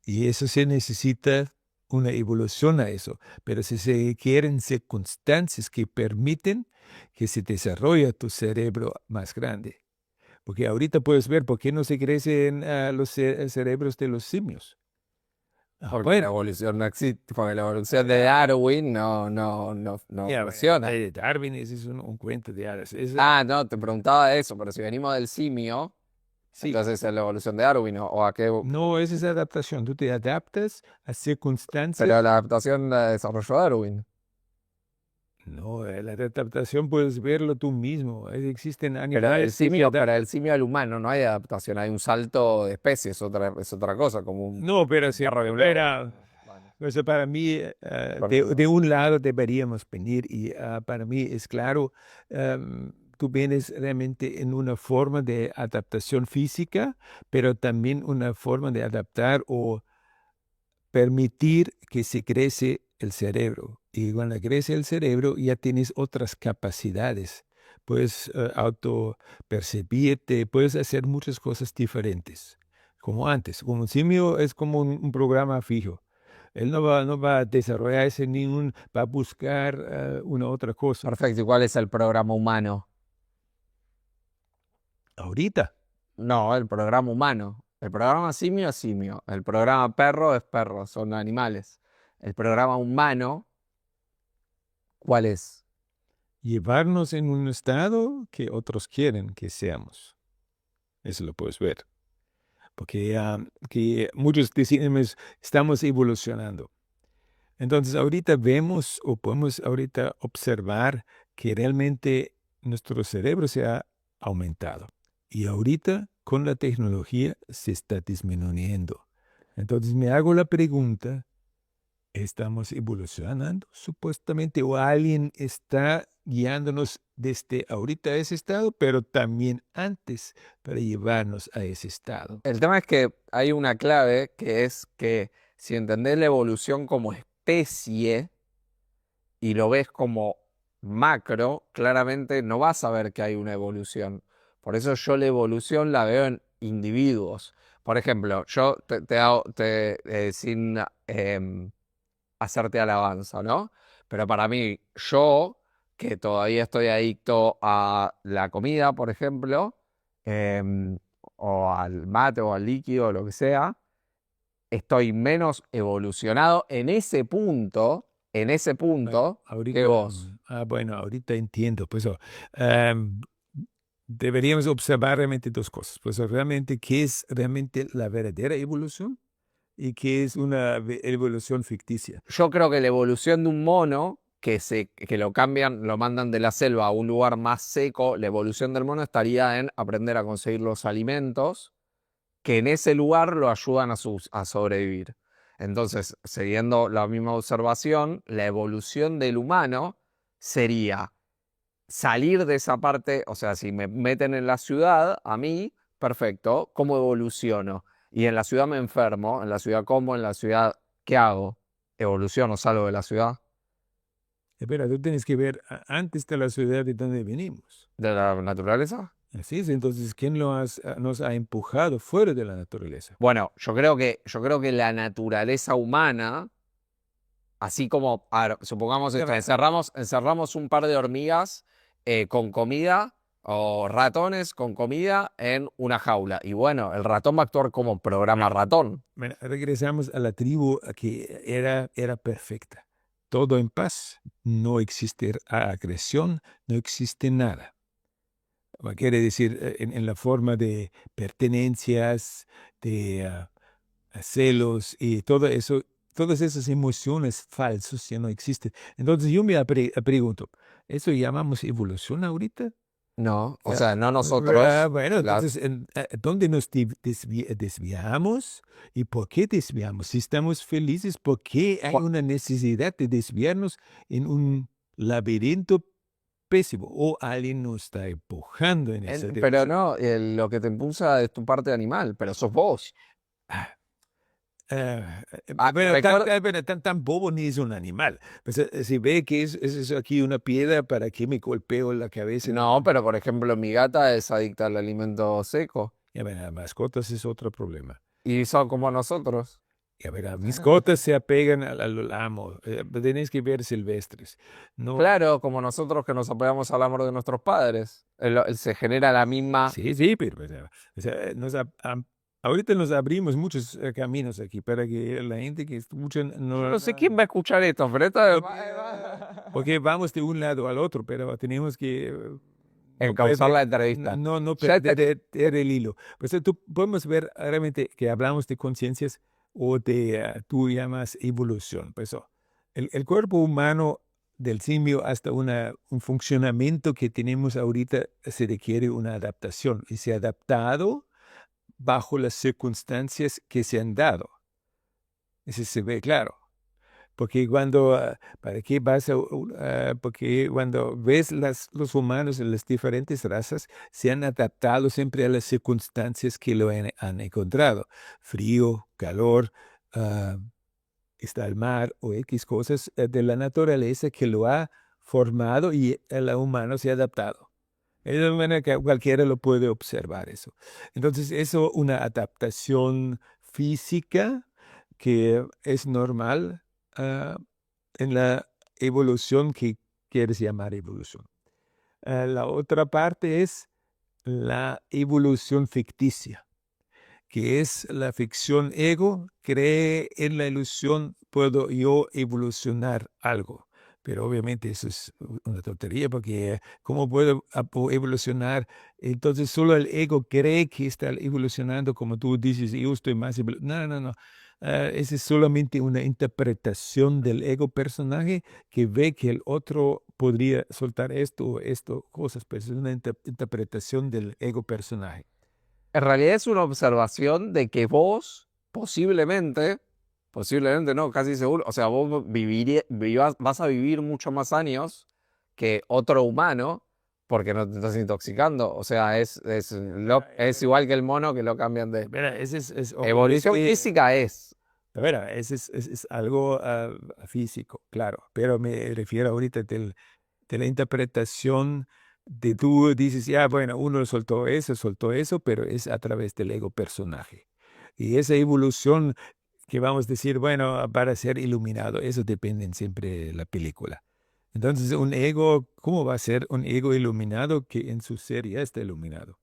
S2: Y eso se necesita una evolución a eso. Pero si se quieren circunstancias que permiten que se desarrolle tu cerebro más grande. Porque ahorita puedes ver por qué no se crecen los cerebros de los simios.
S1: Porque la
S2: Bueno,
S1: evolución no existe, porque la evolución de Darwin no
S2: ya,
S1: funciona.
S2: Darwin ese es un cuento de hadas.
S1: Ah, no, te preguntaba eso, pero si venimos del simio,
S2: Sí,
S1: entonces es la evolución de Darwin, o a qué.
S2: no, esa es adaptación. Tú te adaptas a circunstancias.
S1: Pero la adaptación la desarrolló Darwin.
S2: No, la adaptación puedes verlo tú mismo. Existen animales que se
S1: Para
S2: adaptan.
S1: el simio al humano no hay adaptación, hay un salto de especie, es otra cosa, como un
S2: No, pero si
S1: perro y un lobo.
S2: fuera,
S1: Bueno,
S2: pues para mí, de
S1: perdón.
S2: un lado deberíamos venir y para mí es claro, tú vienes realmente en una forma de adaptación física, pero también una forma de adaptar o permitir que se crece el cerebro. Y cuando crece el cerebro ya tienes otras capacidades. Puedes autopercibirte, puedes hacer muchas cosas diferentes, como antes. Como un simio es como un programa fijo. Él no va a desarrollarse va a buscar una otra cosa.
S1: Perfecto, ¿y cuál es el programa humano?
S2: Ahorita,
S1: No, el programa humano. El programa simio es simio. El programa perro es perro, son animales. El programa humano, ¿cuál es?
S2: llevarnos en un estado que otros quieren que seamos. Eso lo puedes ver. Porque que muchos decimos, estamos evolucionando. Entonces, ahorita vemos o podemos ahorita observar que realmente nuestro cerebro se ha aumentado. Y ahorita con la tecnología se está disminuyendo. Entonces, me hago la pregunta, ¿estamos evolucionando supuestamente o alguien está guiándonos desde ahorita a ese estado, pero también antes para llevarnos a ese estado?
S1: El tema es que hay una clave que es que si entendés la evolución como especie y lo ves como macro, claramente no vas a ver que hay una evolución. Por eso yo la evolución la veo en individuos. Por ejemplo, yo sin hacerte alabanza, ¿no? Pero para mí, yo, que todavía estoy adicto a la comida, por ejemplo, em, o al mate o al líquido, o lo que sea, estoy menos evolucionado en ese
S2: Bueno,
S1: punto, que
S2: ahorita,
S1: vos.
S2: bueno, ahorita entiendo. Pues em, deberíamos observar realmente dos cosas. Pues realmente, ¿qué es realmente la verdadera evolución? ¿Y qué es una evolución ficticia?
S1: Yo creo que la evolución de un mono, que lo cambian, lo mandan de la selva a un lugar más seco, la evolución del mono estaría en aprender a conseguir los alimentos que en ese lugar lo ayudan a sobrevivir. Entonces, siguiendo la misma observación, la evolución del humano sería salir de esa parte, o sea, si me meten en la ciudad, a mí, perfecto, ¿cómo evoluciono? Y en la ciudad me enfermo, en la ciudad como, en la ciudad, ¿qué hago? ¿Evoluciono, salgo de la ciudad?
S2: Espera, tú tienes que ver antes de la ciudad de donde venimos.
S1: ¿De la naturaleza?
S2: Así es, entonces, ¿quién nos ha empujado fuera de la naturaleza?
S1: Bueno, yo creo que la naturaleza humana, así como, a ver, supongamos
S2: Ya
S1: esto,
S2: va.
S1: encerramos un par de hormigas con comida o ratones con comida en una jaula. Y bueno, el ratón va a actuar como programa ratón.
S2: Bueno, regresamos a la tribu que era perfecta. Todo en paz, no existe agresión, no existe nada. Quiere decir, en la forma de pertenencias, de celos y todo eso, todas esas emociones falsas ya no existen. Entonces yo me pregunto, ¿eso llamamos evolución ahorita?
S1: No, o sea, no nosotros.
S2: Bueno,
S1: La,
S2: entonces, ¿dónde nos desviamos y por qué desviamos? Si estamos felices, ¿por qué hay
S1: Ju-
S2: una necesidad de desviarnos en un laberinto pésimo? O alguien nos está empujando en esa
S1: pero
S2: dirección.
S1: no, lo que te impulsa es tu parte animal, pero sos vos.
S2: Bueno,
S1: Recuerda,
S2: tan bobo ni es un animal. Pues, si ve que es eso aquí una piedra, ¿para qué me golpeo la cabeza?
S1: no, pero por ejemplo, mi gata es adicta al alimento seco
S2: Ya verá, mascotas es otro problema.
S1: y son como nosotros.
S2: Ya verá, mascotas se apegan al amo. Tenéis que ver silvestres. No,
S1: Claro, como nosotros que nos apoyamos al amor de nuestros padres. Se genera la misma.
S2: sí, sí, pero o sea, ahorita nos abrimos muchos caminos aquí para que la gente que escucha
S1: Yo
S2: no,
S1: no sé quién va a escuchar esto, pero esto es
S2: porque vamos de un lado al otro, pero tenemos que no
S1: encauzar la
S2: perder,
S1: entrevista.
S2: no
S1: Ya te-
S2: perder el hilo. Pues tú podemos ver realmente que hablamos de conciencias o de, tú llamas evolución. Pues el cuerpo humano del simio hasta un funcionamiento que tenemos ahorita se requiere una adaptación y se ha adaptado bajo las circunstancias que se han dado. Eso se ve claro. Porque cuando, ¿para qué vas porque cuando ves los humanos en las diferentes razas, se han adaptado siempre a las circunstancias que han encontrado. Frío, calor, ah, está el mar o X cosas de la naturaleza que lo ha formado y el humano se ha adaptado. De manera que cualquiera lo puede observar eso. Entonces, eso, una adaptación física que es normal en la evolución que quieres llamar evolución. La otra parte es la evolución ficticia, que es la ficción ego, cree en la ilusión, puedo yo evolucionar algo. Pero obviamente eso es una tontería porque ¿cómo puedo evolucionar? Entonces solo el ego cree que está evolucionando como tú dices, yo estoy más No, no, no. Esa es solamente una interpretación del ego personaje que ve que el otro podría soltar esto o esto, cosas, pero es una interpretación del ego personaje.
S1: En realidad es una observación de que vos posiblemente no, casi seguro, o sea, vos vas a vivir mucho más años que otro humano porque no te estás intoxicando. O sea, es igual que el mono que lo cambian de...
S2: Mira, ese es
S1: Evolución física es.
S2: Bueno, ese es algo físico, claro, pero me refiero ahorita de la interpretación de tú dices, ya, bueno, uno soltó eso, pero es a través del ego personaje. Y esa evolución que vamos a decir, bueno, para ser iluminado, eso depende siempre de la película. Entonces, un ego, ¿cómo va a ser un ego iluminado que en su ser ya está iluminado?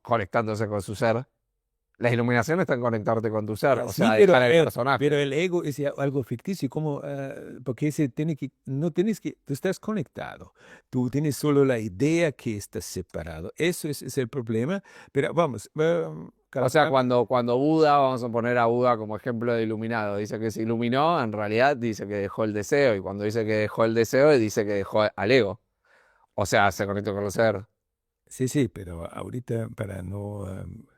S1: Conectándose con su ser. Las iluminaciones están conectarte con tu ser, o
S2: Sí,
S1: sea, dejar el personaje.
S2: pero el ego es ya algo ficticio, como, porque no tienes que, tú estás conectado, tú tienes solo la idea que estás separado, eso es el problema, pero vamos,
S1: O sea, cuando Buda, vamos a poner a Buda como ejemplo de iluminado, dice que se iluminó, en realidad dice que dejó el deseo, y cuando dice que dejó el deseo, dice que dejó al ego. O sea, se conectó con el ser.
S2: sí, pero ahorita para no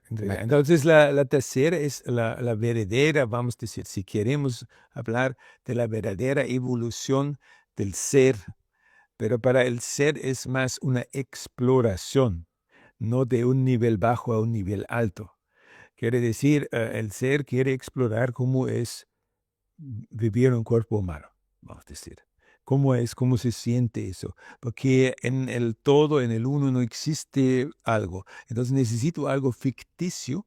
S2: entregar. Entonces la tercera es la verdadera, vamos a decir, si queremos hablar de la verdadera evolución del ser, pero para el ser es más una exploración, no de un nivel bajo a un nivel alto. Quiere decir, el ser quiere explorar cómo es vivir en un cuerpo humano, vamos a decir. ¿Cómo es? ¿Cómo se siente eso? Porque en el todo, en el uno, no existe algo. Entonces necesito algo ficticio,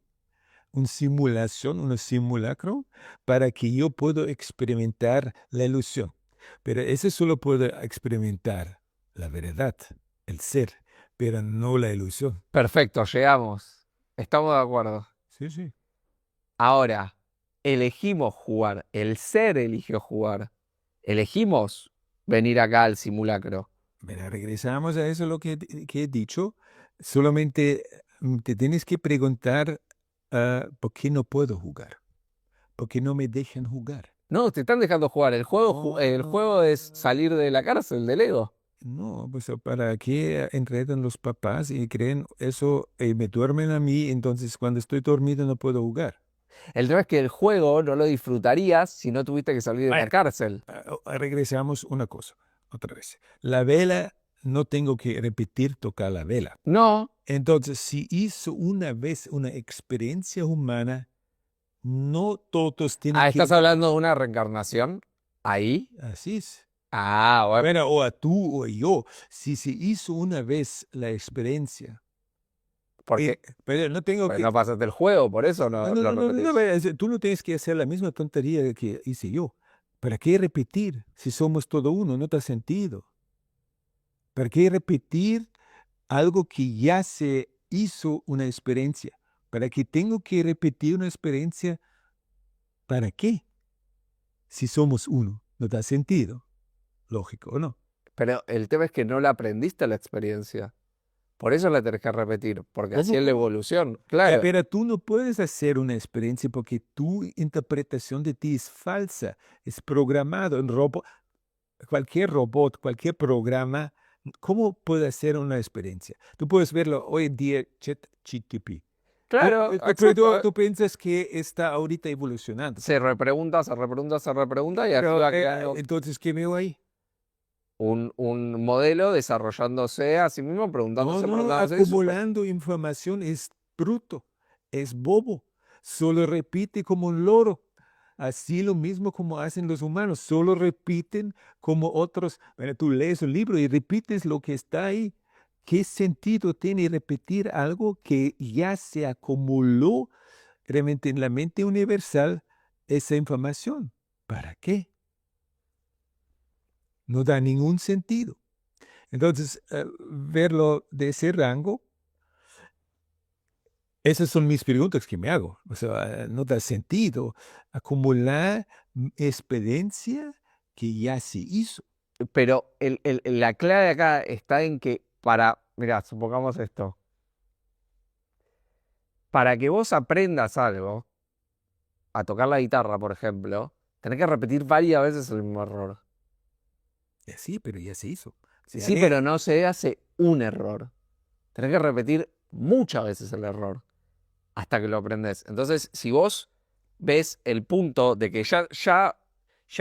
S2: una simulación, un simulacro, para que yo pueda experimentar la ilusión. Pero ese solo puede experimentar la verdad, el ser, pero no la ilusión.
S1: Perfecto, llegamos. Estamos de acuerdo.
S2: Sí, sí.
S1: Ahora, elegimos jugar. El ser eligió jugar. Elegimos venir acá al simulacro.
S2: Mira, regresamos a eso lo que he dicho. Solamente te tienes que preguntar por qué no puedo jugar, por qué no me dejan jugar.
S1: No, te están dejando jugar. El juego es salir de la cárcel del ego.
S2: No, pues para qué enredan los papás y creen eso, me duermen a mí, entonces cuando estoy dormido no puedo jugar.
S1: El tema es que el juego no lo disfrutarías si no tuviste que salir de la
S2: Bueno,
S1: cárcel.
S2: regresamos una cosa, otra vez. La vela, no tengo que repetir tocar la vela.
S1: No.
S2: Entonces, si hizo una vez una experiencia humana, no todos tienen
S1: Ah,
S2: que...
S1: ¿estás hablando de una reencarnación? ¿Ahí?
S2: Así es.
S1: Ah, bueno.
S2: Bueno, o a tú o a yo, si se hizo una vez la experiencia,
S1: Porque
S2: pero no tengo
S1: pues
S2: que...
S1: no pasaste el juego, por eso
S2: No,
S1: no
S2: no,
S1: lo
S2: no, no,
S1: repetís.
S2: no, tú no tienes que hacer la misma tontería que hice yo. ¿Para qué repetir si somos todo uno? No te ha sentido. ¿Para qué repetir algo que ya se hizo una experiencia? ¿Para qué tengo que repetir una experiencia? ¿Para qué? Si somos uno, no te ha sentido. Lógico, ¿o no?
S1: Pero el tema es que no la aprendiste la experiencia. Por eso la tenés que repetir, porque así
S2: ¿Cómo?
S1: es la evolución. Claro.
S2: Pero tú no puedes hacer una experiencia porque tu interpretación de ti es falsa, es programado. Cualquier robot, cualquier programa, ¿cómo puede hacer una experiencia? Tú puedes verlo hoy en día, ChatGPT.
S1: Claro,
S2: Pero
S1: exacto.
S2: tú piensas que está ahorita evolucionando.
S1: Se repregunta, se repregunta, se repregunta y así
S2: Pero
S1: va quedando
S2: entonces, ¿qué veo ahí?
S1: un modelo desarrollándose a sí mismo,
S2: No,
S1: preguntándose,
S2: no,
S1: preguntándose.
S2: acumulando información es bruto, es bobo, solo repite como un loro. Así lo mismo como hacen los humanos, solo repiten como otros. Bueno, tú lees un libro y repites lo que está ahí. ¿Qué sentido tiene repetir algo que ya se acumuló realmente en la mente universal esa información? ¿Para qué? No da ningún sentido. Entonces, verlo de ese rango, esas son mis preguntas que me hago. O sea, no da sentido acumular experiencia que ya se hizo.
S1: Pero la clave acá está en que mirá, supongamos esto. Para que vos aprendas algo, a tocar la guitarra, por ejemplo, tenés que repetir varias veces el mismo error.
S2: Sí, pero ya se hizo.
S1: Sí, pero no se hace un error. Tenés que repetir muchas veces el error hasta que lo aprendes. Entonces, si vos ves el punto de que ya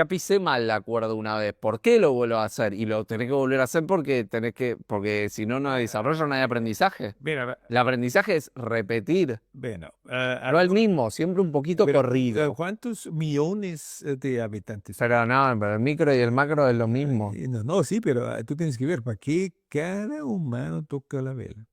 S1: pisé mal la cuerda una vez, ¿por qué lo vuelvo a hacer? Y lo tenés que volver a hacer porque si no, no hay desarrollo, no hay aprendizaje.
S2: Bueno,
S1: El aprendizaje es repetir,
S2: bueno,
S1: no el mismo, siempre un poquito
S2: pero,
S1: corrido.
S2: ¿cuántos millones de habitantes?
S1: Pero no, pero el micro y el macro es lo mismo.
S2: No, sí, pero tú tienes que ver, ¿para qué cada humano toca la vela?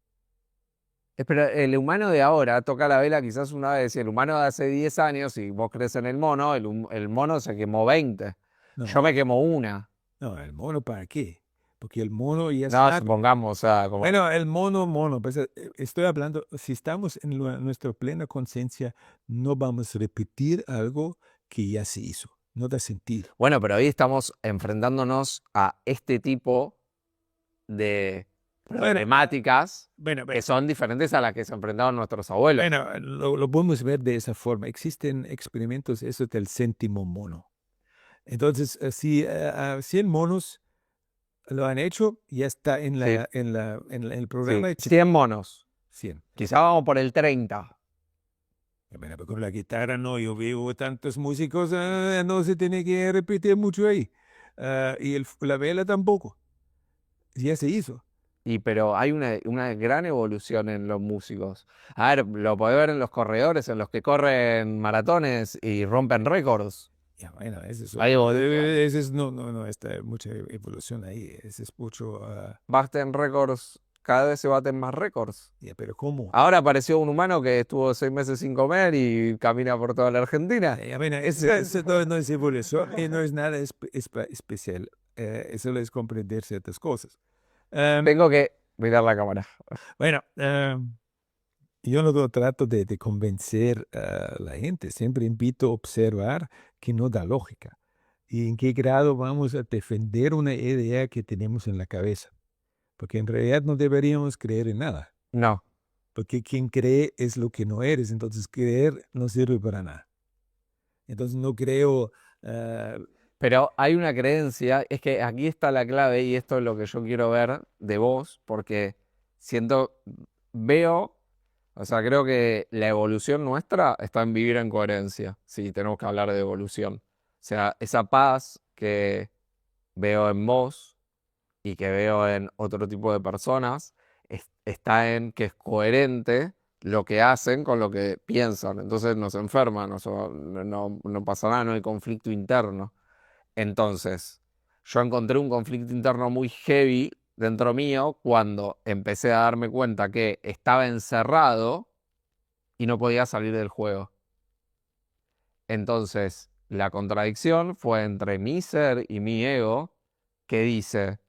S1: Pero el humano de ahora toca la vela quizás una vez, y el humano de hace 10 años, si vos crees en el mono, el mono se quemó 20.
S2: No,
S1: Yo me quemo una.
S2: no, ¿el mono para qué? Porque el mono ya
S1: No,
S2: está.
S1: supongamos, o sea, como...
S2: Bueno, el mono, pues estoy hablando, si estamos en nuestra plena conciencia, no vamos a repetir algo que ya se hizo. No da sentido.
S1: Bueno, pero hoy estamos enfrentándonos a este tipo de problemáticas que son diferentes a las que se enfrentaban nuestros abuelos.
S2: Bueno, lo podemos ver de esa forma. Existen experimentos, eso del céntimo mono. Entonces, si 100 monos lo han hecho, ya está en el programa.
S1: Sí, 100 monos.
S2: 100.
S1: Quizá vamos por el 30.
S2: Bueno, pero con la guitarra no, yo veo tantos músicos, no se tiene que repetir mucho ahí. Y la vela tampoco. Ya se hizo.
S1: Pero hay una gran evolución en los músicos. A ver, lo podés ver en los corredores, en los que corren maratones y rompen récords.
S2: Ya, bueno, ese es no está mucha evolución ahí. Ese es mucho.
S1: Baten récords, cada vez se baten más récords.
S2: Ya, pero ¿cómo?
S1: Ahora apareció un humano que estuvo 6 meses sin comer y camina por toda la Argentina.
S2: Ya, bueno, eso no es evolución y no es nada especial. Eso es comprender ciertas cosas.
S1: Tengo que mirar la cámara.
S2: Bueno, yo no trato de convencer a la gente, siempre invito a observar que no da lógica y en qué grado vamos a defender una idea que tenemos en la cabeza, porque en realidad no deberíamos creer en nada,
S1: No.
S2: porque quien cree es lo que no eres, entonces creer no sirve para nada. Entonces no creo...
S1: Pero hay una creencia, es que aquí está la clave y esto es lo que yo quiero ver de vos, porque veo, o sea, creo que la evolución nuestra está en vivir en coherencia, si tenemos que hablar de evolución. O sea, esa paz que veo en vos y que veo en otro tipo de personas, está en que es coherente lo que hacen con lo que piensan. Entonces nos enferman, no pasa nada, no hay conflicto interno. Entonces, yo encontré un conflicto interno muy heavy dentro mío cuando empecé a darme cuenta que estaba encerrado y no podía salir del juego. Entonces, la contradicción fue entre mi ser y mi ego, que dice,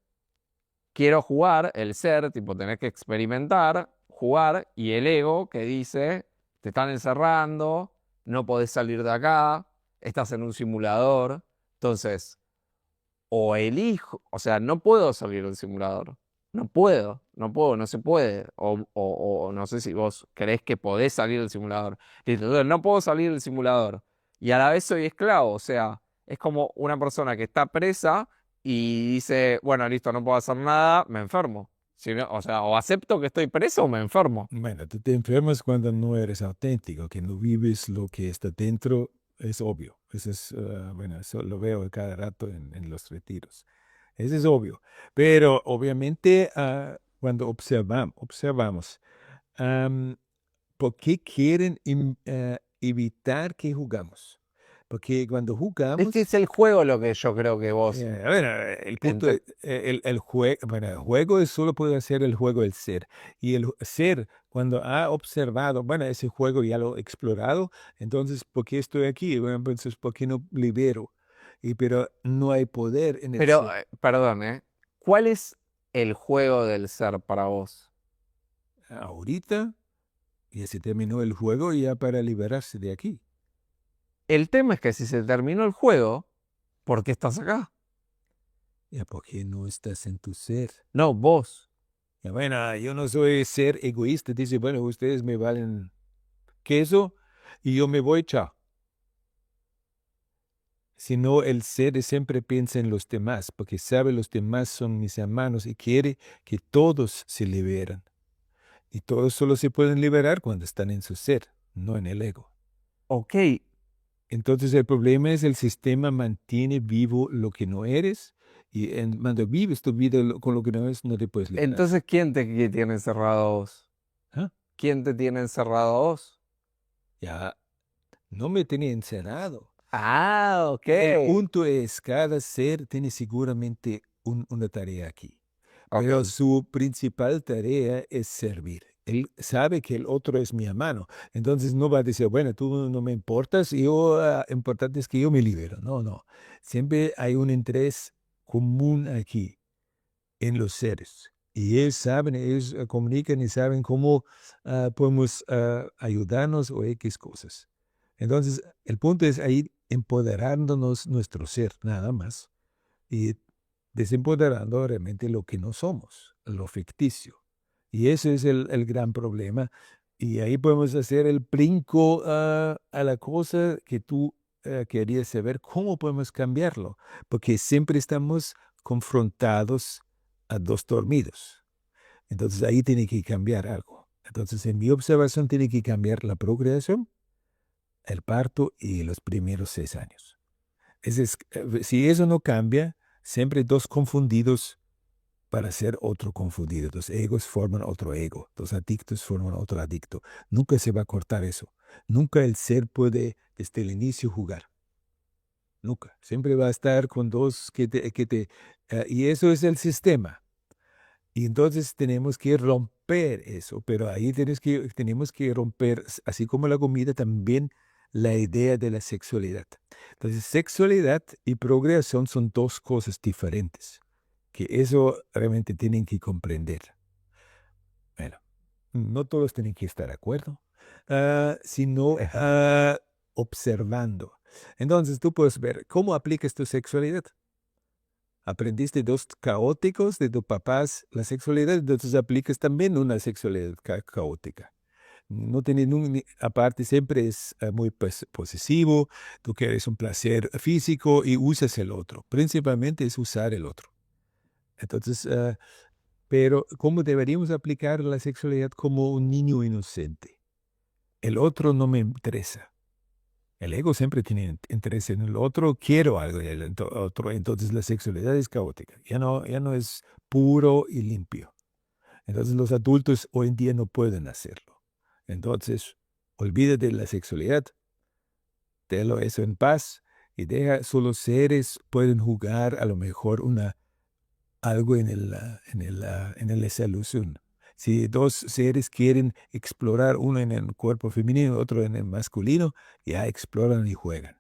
S1: quiero jugar, el ser, tipo, tenés que experimentar, jugar, y el ego que dice, te están encerrando, no podés salir de acá, estás en un simulador. Entonces, o elijo, o sea, no puedo salir del simulador. No puedo, no se puede. O no sé si vos creés que podés salir del simulador. Listo, entonces no puedo salir del simulador. Y a la vez soy esclavo, o sea, es como una persona que está presa y dice, bueno, listo, no puedo hacer nada, me enfermo. O sea, o acepto que estoy preso o me enfermo.
S2: Bueno, tú te enfermas cuando no eres auténtico, que no vives lo que está dentro, es obvio. Eso es, bueno, eso lo veo cada rato en los retiros. Eso es obvio. Pero obviamente cuando observamos, ¿por qué quieren evitar que jugamos? Porque cuando jugamos...
S1: Este es el juego lo que yo creo que vos...
S2: bueno, el punto, el juego, bueno, el juego solo puede ser el juego del ser. Y el ser, cuando ha observado, bueno, ese juego ya lo he explorado, entonces, ¿por qué estoy aquí? Bueno, entonces, ¿por qué no libero? Pero no hay poder en el
S1: Pero,
S2: ser.
S1: perdón, ¿cuál es el juego del ser para vos?
S2: Ahorita ya se terminó el juego ya para liberarse de aquí.
S1: El tema es que si se terminó el juego, ¿por qué estás acá?
S2: Ya, ¿por qué no estás en tu ser?
S1: No, vos.
S2: Ya, bueno, yo no soy ser egoísta. Dice, bueno, ustedes me valen queso y yo me voy, chao. Sino el ser siempre piensa en los demás, porque sabe los demás son mis hermanos y quiere que todos se liberen. Y todos solo se pueden liberar cuando están en su ser, no en el ego.
S1: Ok,
S2: Entonces el problema es el sistema mantiene vivo lo que no eres y cuando vives tu vida con lo que no eres, no te puedes liberar.
S1: entonces ¿quién te tiene encerrado a vos?
S2: ¿Ah?
S1: ¿Quién te tiene encerrado a vos?
S2: Ya no me tenía encerrado.
S1: Ah, ok.
S2: El punto es, cada ser tiene seguramente una tarea aquí, pero
S1: Ok.
S2: su principal tarea es servir. Él sabe que el otro es mi hermano, entonces no va a decir, bueno, tú no me importas, yo, importante es que yo me libero. No, no. Siempre hay un interés común aquí en los seres. Y ellos saben, ellos comunican y saben cómo podemos ayudarnos o X cosas. Entonces, el punto es ahí empoderándonos nuestro ser, nada más, y desempoderando realmente lo que no somos, lo ficticio. Y ese es el gran problema. Y ahí podemos hacer el brinco a la cosa que tú querías saber, cómo podemos cambiarlo, porque siempre estamos confrontados a dos dormidos. Entonces ahí tiene que cambiar algo. Entonces en mi observación tiene que cambiar la procreación, el parto y los primeros 6 años. Si eso no cambia, siempre dos confundidos para ser otro confundido. Dos egos forman otro ego, dos adictos forman otro adicto. Nunca se va a cortar eso. Nunca el ser puede desde el inicio jugar. Nunca. Siempre va a estar con dos y eso es el sistema. Y entonces tenemos que romper eso, pero ahí tenemos que romper, así como la comida, también la idea de la sexualidad. Entonces, sexualidad y procreación son dos cosas diferentes, que eso realmente tienen que comprender. Bueno, no todos tienen que estar de acuerdo, sino observando. Entonces, tú puedes ver cómo aplicas tu sexualidad. Aprendiste dos caóticos de tus papás la sexualidad, entonces aplicas también una sexualidad caótica. No tienes aparte siempre es muy posesivo, tú quieres un placer físico y usas el otro. Principalmente es usar el otro. Entonces, pero ¿cómo deberíamos aplicar la sexualidad como un niño inocente? El otro no me interesa. El ego siempre tiene interés en el otro, quiero algo del otro, entonces la sexualidad es caótica, ya no es puro y limpio. Entonces los adultos hoy en día no pueden hacerlo. Entonces, olvídate de la sexualidad, déjalo eso en paz y deja, solo seres pueden jugar a lo mejor algo en esa ilusión. Si dos seres quieren explorar, uno en el cuerpo femenino, otro en el masculino, ya exploran y juegan.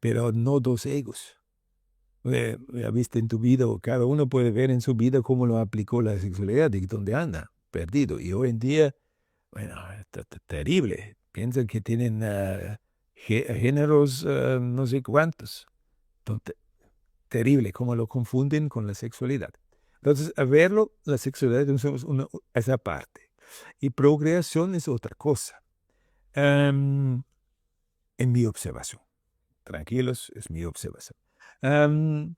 S2: Pero no dos egos. Ya viste en tu vida, o cada uno puede ver en su vida cómo lo aplicó la sexualidad y dónde anda, perdido. Y hoy en día, bueno, está terrible. Piensan que tienen géneros no sé cuántos. Terrible, cómo lo confunden con la sexualidad. Entonces, a verlo, la sexualidad es esa parte. Y procreación es otra cosa. En mi observación. Tranquilos, es mi observación. En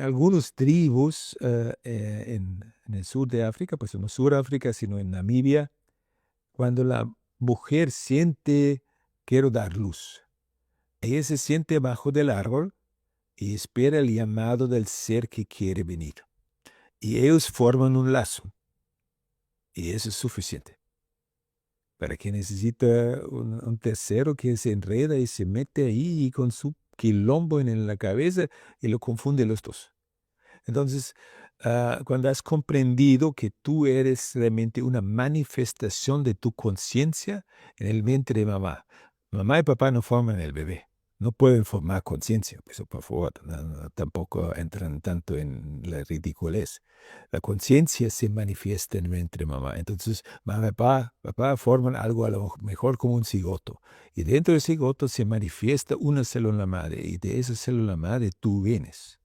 S2: algunos tribus en el sur de África, pues no Sudáfrica, sino en Namibia, cuando la mujer siente, quiero dar luz, ella se siente abajo del árbol y espera el llamado del ser que quiere venir. Y ellos forman un lazo. Y eso es suficiente. Para que necesita un tercero que se enreda y se mete ahí y con su quilombo en la cabeza y lo confunde los dos. Entonces, cuando has comprendido que tú eres realmente una manifestación de tu conciencia en el vientre de mamá, mamá y papá no forman el bebé. no pueden formar conciencia. Eso, por favor, tampoco entran tanto en la ridiculez. La conciencia se manifiesta en el vientre de mamá. Entonces, mamá y papá forman algo a lo mejor como un cigoto. Y dentro del cigoto se manifiesta una célula madre. Y de esa célula madre tú vienes.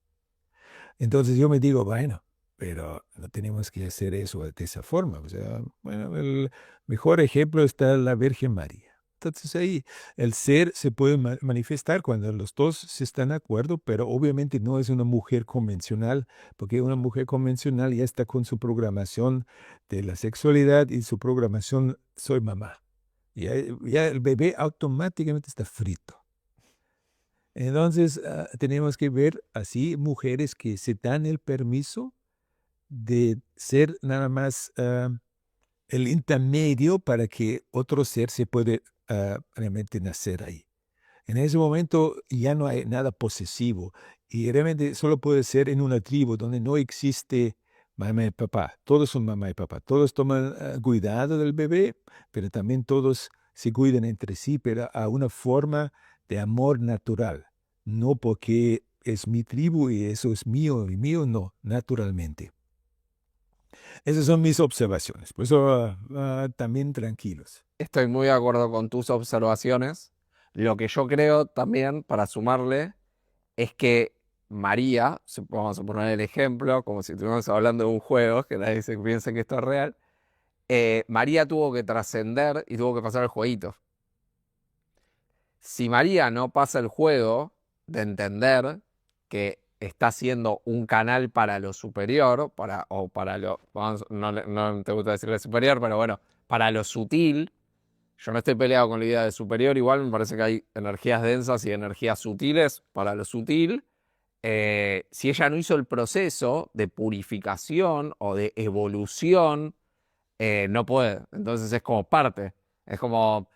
S2: Entonces yo me digo, bueno, pero no tenemos que hacer eso de esa forma. O sea, bueno, el mejor ejemplo está la Virgen María. Entonces ahí el ser se puede manifestar cuando los dos se están de acuerdo, pero obviamente no es una mujer convencional, porque una mujer convencional ya está con su programación de la sexualidad y su programación soy mamá. Ya el bebé automáticamente está frito. Entonces, tenemos que ver así mujeres que se dan el permiso de ser nada más el intermedio para que otro ser se puede realmente nacer ahí. En ese momento ya no hay nada posesivo y realmente solo puede ser en una tribu donde no existe mamá y papá. Todos son mamá y papá. Todos toman cuidado del bebé, pero también todos se cuidan entre sí, pero a una forma de amor natural. No porque es mi tribu y eso es mío y mío, no, naturalmente. Esas son mis observaciones. Por eso también tranquilos.
S1: Estoy muy de acuerdo con tus observaciones. Lo que yo creo también, para sumarle, es que María, vamos a poner el ejemplo, como si estuviéramos hablando de un juego, que nadie se piense que esto es real, María tuvo que trascender y tuvo que pasar el jueguito. Si María no pasa el juego de entender que está siendo un canal para lo superior, o para lo, no, no te gusta decirle superior, pero bueno, para lo sutil, yo no estoy peleado con la idea de superior, igual me parece que hay energías densas y energías sutiles para lo sutil. Si ella no hizo el proceso de purificación o de evolución, no puede. Entonces es como parte. Es como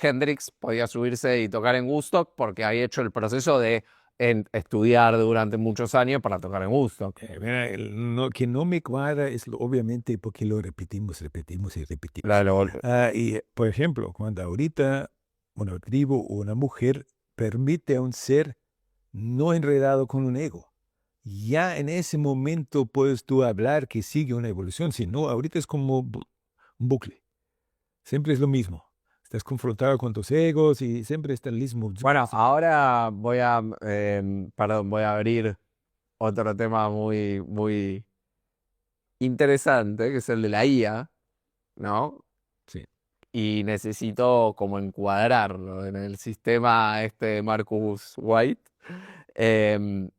S1: Hendrix podía subirse y tocar en Woodstock porque había hecho el proceso de estudiar durante muchos años para tocar en Woodstock.
S2: Mira, que no me cuadra es obviamente porque lo repetimos y repetimos. Y, por ejemplo, cuando ahorita una tribu o una mujer permite a un ser no enredado con un ego, ya en ese momento puedes tú hablar que sigue una evolución. Si no, ahorita es como un bucle. Siempre es lo mismo. Estás confrontado con tus egos y siempre está el mismo.
S1: Bueno, ahora perdón, voy a abrir otro tema muy, muy interesante, que es el de la IA, ¿no?
S2: Sí.
S1: Y necesito como encuadrarlo en el sistema este de Marcus White. Em,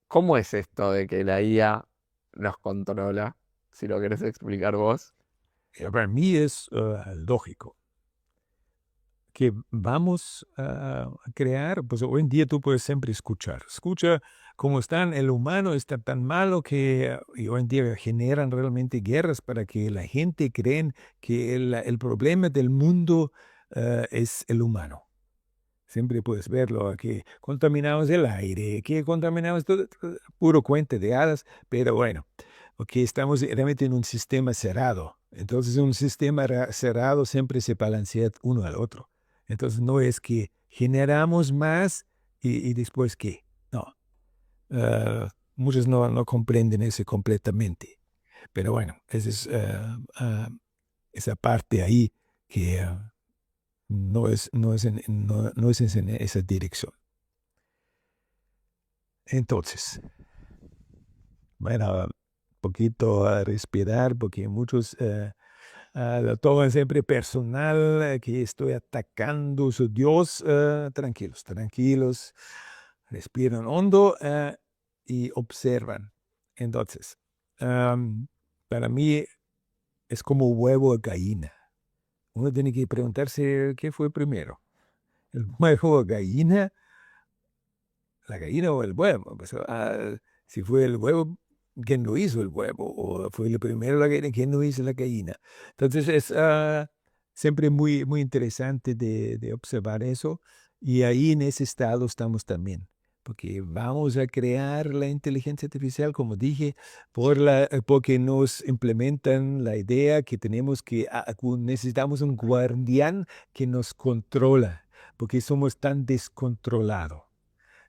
S1: ¿Cómo es esto de que la IA nos controla? Si lo querés explicar vos.
S2: Para mí es lógico que vamos a crear, pues hoy en día tú puedes siempre escuchar. Escucha cómo están, el humano está tan malo que y hoy en día generan realmente guerras para que la gente creen que el problema del mundo es el humano. Siempre puedes verlo, que contaminamos el aire, que contaminamos todo, puro cuento de hadas, pero bueno, porque estamos realmente en un sistema cerrado. Entonces, un sistema cerrado siempre se balancea uno al otro. Entonces, no es que generamos más y después qué. No. Muchos no comprenden eso completamente. Pero bueno, esa es esa parte ahí que no es en esa dirección. Entonces, bueno, un poquito a respirar, porque muchos lo toman siempre personal, que estoy atacando a su Dios. Tranquilos, tranquilos, respiran hondo y observan. Entonces, para mí es como huevo de gallina. Uno tiene que preguntarse qué fue primero, el huevo de gallina, la gallina o el huevo. Pues, si fue el huevo, ¿quién lo hizo el huevo? O fue el primero la gallina, ¿quién lo hizo la gallina? Entonces es siempre muy, muy interesante de observar eso. Y ahí en ese estado estamos también. Porque vamos a crear la inteligencia artificial, como dije, porque nos implementan la idea que tenemos que necesitamos un guardián que nos controla. porque somos tan descontrolados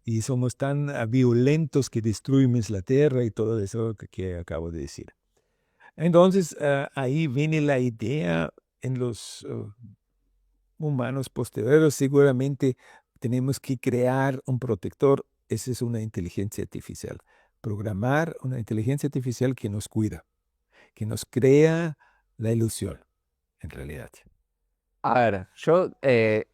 S2: y somos tan violentos que destruimos la tierra y todo eso que acabo de decir. Entonces, ahí viene la idea en los humanos posteriores, seguramente tenemos que crear un protector. Esa es una inteligencia artificial. Programar una inteligencia artificial que nos cuida, que nos crea la ilusión, en realidad.
S1: A ver,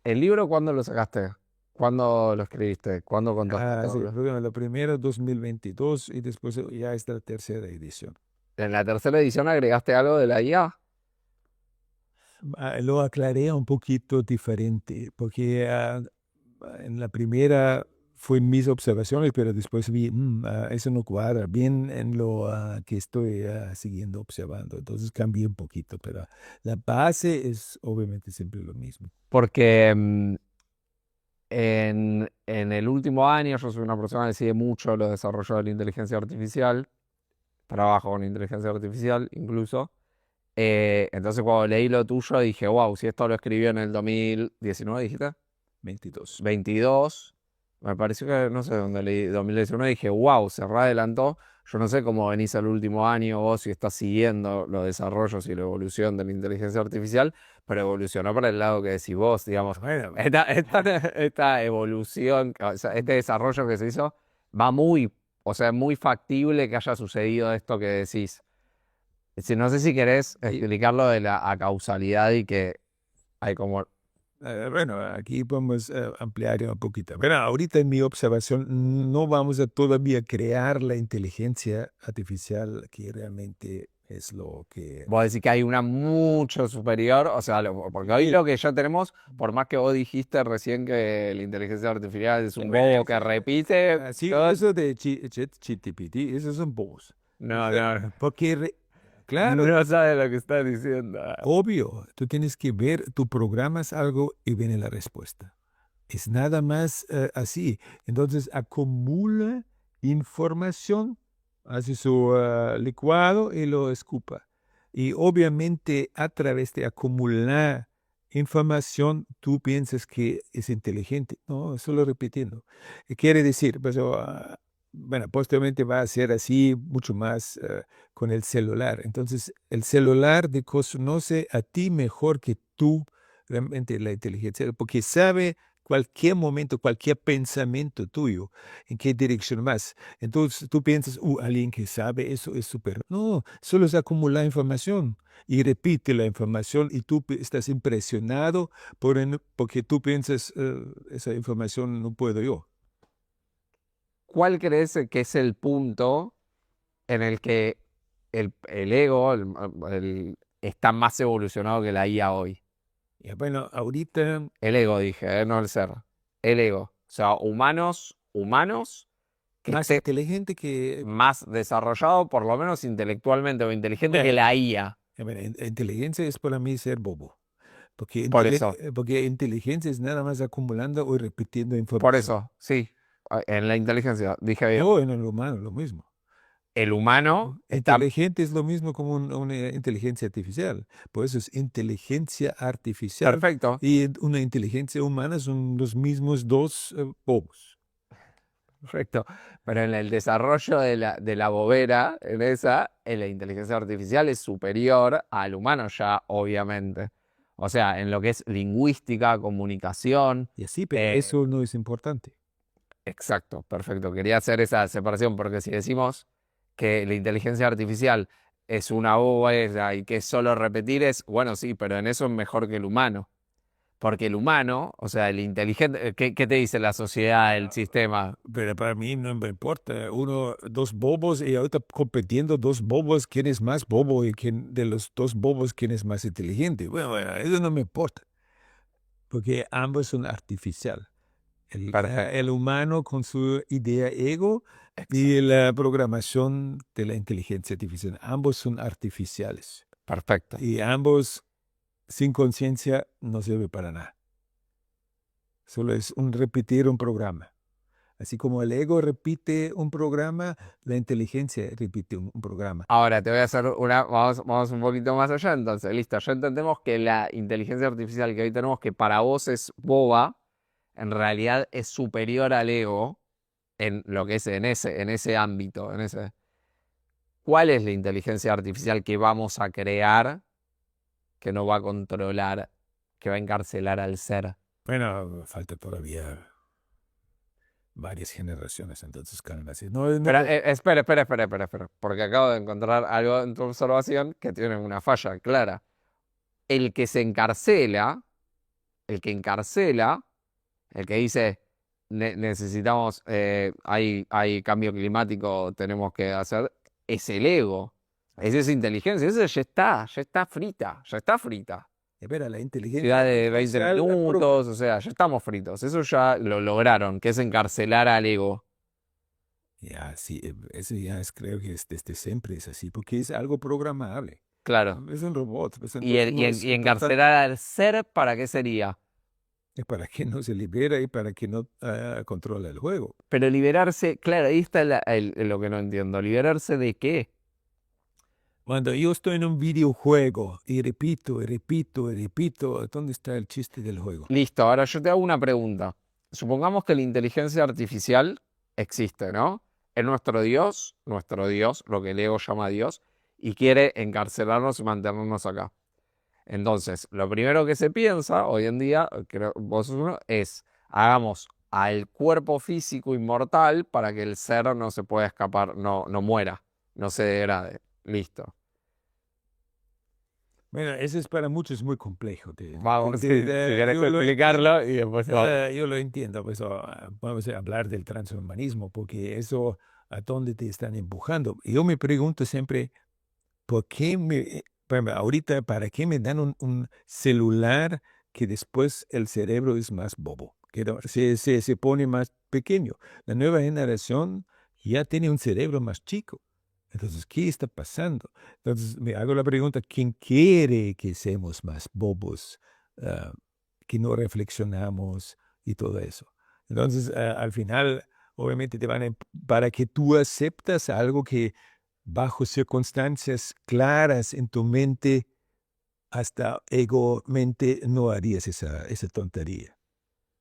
S1: el libro, ¿cuándo lo sacaste? ¿Cuándo lo escribiste? ¿Cuándo contaste
S2: Sí,
S1: todo?
S2: la primera 2022 y después ya está la tercera edición.
S1: ¿En la tercera edición agregaste algo de la IA?
S2: Lo aclaré un poquito diferente, porque en la primera fue mis observaciones, pero después vi, eso no cuadra bien en lo que estoy siguiendo observando. Entonces cambié un poquito, pero la base es obviamente siempre lo mismo.
S1: Porque en el último año yo soy una persona que sigue mucho los desarrollos de la inteligencia artificial, trabajo con inteligencia artificial incluso. Entonces cuando leí lo tuyo dije, wow, si esto lo escribió en el 2019, dijiste,
S2: 22.
S1: 22, me pareció que, no sé dónde leí, 2019, dije, wow, se readelantó. Yo no sé cómo venís al último año vos, si estás siguiendo los desarrollos y la evolución de la inteligencia artificial, pero evolucionó para el lado que decís vos, digamos.
S2: Bueno,
S1: Esta evolución, o sea, este desarrollo que se hizo, va muy, o sea, es muy factible que haya sucedido esto que decís. No sé si querés explicarlo de la acausalidad y que hay como...
S2: bueno, aquí podemos ampliar un poquito. Bueno, ahorita en mi observación no vamos a todavía crear la inteligencia artificial que realmente es lo que...
S1: Vos decís que hay una mucho superior, o sea, porque hoy lo que ya tenemos, por más que vos dijiste recién que la inteligencia artificial es un bobo que repite,
S2: Sí,
S1: todo...
S2: eso de ChatGPT, esos son bobos.
S1: No, no,
S2: Porque, claro,
S1: no sabes lo que estás diciendo.
S2: obvio, tú tienes que ver, tú programas algo y viene la respuesta. Es nada más así. Entonces acumula información, hace su licuado y lo escupa. Y obviamente a través de acumular información, tú piensas que es inteligente. No, solo repitiendo. Quiere decir, pues, bueno, posteriormente va a ser así mucho más con el celular. Entonces, el celular te conoce a ti mejor que tú, realmente la inteligencia, porque sabe cualquier momento, cualquier pensamiento tuyo, en qué dirección vas. Entonces tú piensas, alguien que sabe eso es súper. No, solo es acumular información y repite la información y tú estás impresionado porque tú piensas, esa información no puedo yo.
S1: ¿Cuál crees que es el punto en el que el ego está más evolucionado que la IA hoy?
S2: Y bueno, ahorita,
S1: El ego, dije, no el ser. El ego. O sea, humanos que
S2: más
S1: esté
S2: inteligente que...
S1: más desarrollado, por lo menos intelectualmente o inteligente que
S2: Bueno,
S1: la IA.
S2: bueno, inteligencia es para mí ser bobo. Porque,
S1: Por eso,
S2: porque inteligencia es nada más acumulando o repitiendo
S1: por
S2: información.
S1: eso, sí. En la inteligencia, dije bien.
S2: O en el humano, lo mismo.
S1: El humano está
S2: Inteligente es lo mismo como una inteligencia artificial. Por eso es inteligencia artificial
S1: perfecto.
S2: y una inteligencia humana son los mismos dos bobos.
S1: Perfecto. Pero en el desarrollo de la bobera, en la inteligencia artificial es superior al humano ya, obviamente. O sea, en lo que es lingüística, comunicación.
S2: Y así, pero eso no es importante.
S1: Exacto, perfecto. Quería hacer esa separación porque si decimos que la inteligencia artificial es una bobera y que es solo repetir es, bueno, sí, pero en eso es mejor que el humano. Porque el humano, o sea, el inteligente, ¿qué te dice la sociedad, el sistema?
S2: Pero para mí no me importa. Dos bobos y ahorita compitiendo dos bobos, ¿quién es más bobo y quién de los dos bobos, quién es más inteligente? Bueno, eso no me importa, porque ambos son artificial.
S1: Perfecto.
S2: El humano con su idea ego y la programación de la inteligencia artificial. Ambos son artificiales
S1: Perfecto.
S2: y ambos sin conciencia no sirve para nada. Solo es repetir un programa. Así como el ego repite un programa, la inteligencia repite un programa.
S1: Ahora te voy a hacer vamos un poquito más allá, entonces, listo, ya entendemos que la inteligencia artificial que hoy tenemos, que para vos es boba, en realidad es superior al ego en lo que es en ese ámbito, ¿cuál es la inteligencia artificial que vamos a crear que no va a controlar, que va a encarcelar al ser?
S2: Bueno, falta todavía varias generaciones, entonces, así. No,
S1: Pero espera, porque acabo de encontrar algo en tu observación que tiene una falla clara. El que se encarcela, el que encarcela, el que dice necesitamos, hay cambio climático, tenemos que hacer, es el ego. Esa es inteligencia, esa ya está frita, ya está frita.
S2: espera, la inteligencia
S1: Ciudad de 20
S2: artificial
S1: minutos, o sea, ya estamos fritos. Eso ya lo lograron, que es encarcelar al ego.
S2: ya, sí, eso ya creo que desde siempre es así, porque es algo programable.
S1: Claro.
S2: Es un robot, pues
S1: Y,
S2: entonces no es
S1: y
S2: total,
S1: encarcelar al ser, ¿para qué sería?
S2: para que no se libera y para que no controla el juego.
S1: Pero liberarse, claro, ahí está lo que no entiendo. ¿Liberarse de qué?
S2: Cuando yo estoy en un videojuego y repito, y repito, y repito, ¿dónde está el chiste del juego?
S1: Listo, ahora yo te hago una pregunta. Supongamos que la inteligencia artificial existe, ¿no? Es nuestro Dios, lo que el ego llama Dios, y quiere encarcelarnos y mantenernos acá. Entonces, lo primero que se piensa hoy en día, creo vos sos uno, es hagamos al cuerpo físico inmortal para que el ser no se pueda escapar, no muera, no se degrade. Listo.
S2: Bueno, eso es para muchos muy complejo.
S1: Vamos, si querés explicarlo y después
S2: yo lo entiendo, pues vamos a hablar del transhumanismo, porque eso a dónde te están empujando. Yo me pregunto siempre, ¿por qué ahorita, para qué me dan un celular que después el cerebro es más bobo, que se pone más pequeño? La nueva generación ya tiene un cerebro más chico. Entonces, ¿qué está pasando? Entonces, me hago la pregunta, ¿quién quiere que seamos más bobos, ah, que no reflexionamos y todo eso? Entonces, al final, obviamente, para que tú aceptas algo que bajo circunstancias claras en tu mente, hasta ego-mente no harías esa tontería.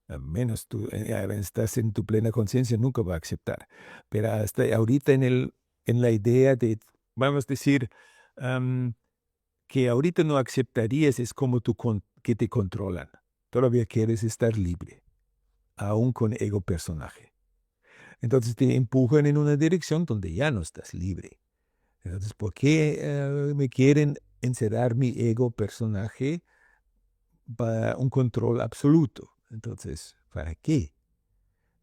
S2: A menos tú estás en tu plena conciencia, nunca va a aceptar. Pero hasta ahorita en la idea de, vamos a decir, am, que ahorita no aceptarías es como que te controlan. Todavía quieres estar libre, aún con ego personaje. Entonces te empujan en una dirección donde ya no estás libre. Entonces, ¿por qué me quieren encerrar mi ego personaje para un control absoluto? Entonces, ¿para qué?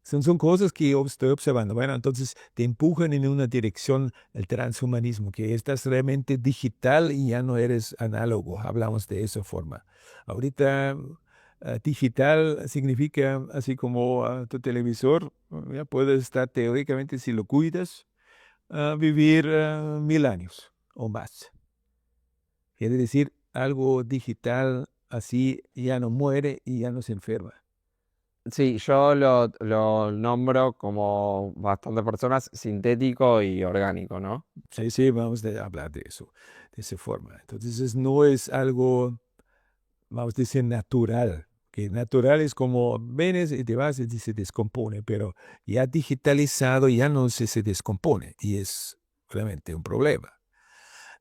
S2: Son cosas que yo estoy observando. Bueno, entonces te empujan en una dirección el transhumanismo, que estás realmente digital y ya no eres análogo. Hablamos de esa forma. Ahorita digital significa, así como tu televisor, ya puedes estar teóricamente, si lo cuidas, vivir 1000 años o más. Quiere decir, algo digital así ya no muere y ya no se enferma.
S1: sí, yo lo nombro como bastantes personas sintético y orgánico, ¿no?
S2: Sí, sí, vamos a hablar de eso, de esa forma. Entonces, no es algo, vamos a decir, natural. Que natural es como vienes y te vas y se descompone, pero ya digitalizado ya no se descompone y es realmente un problema.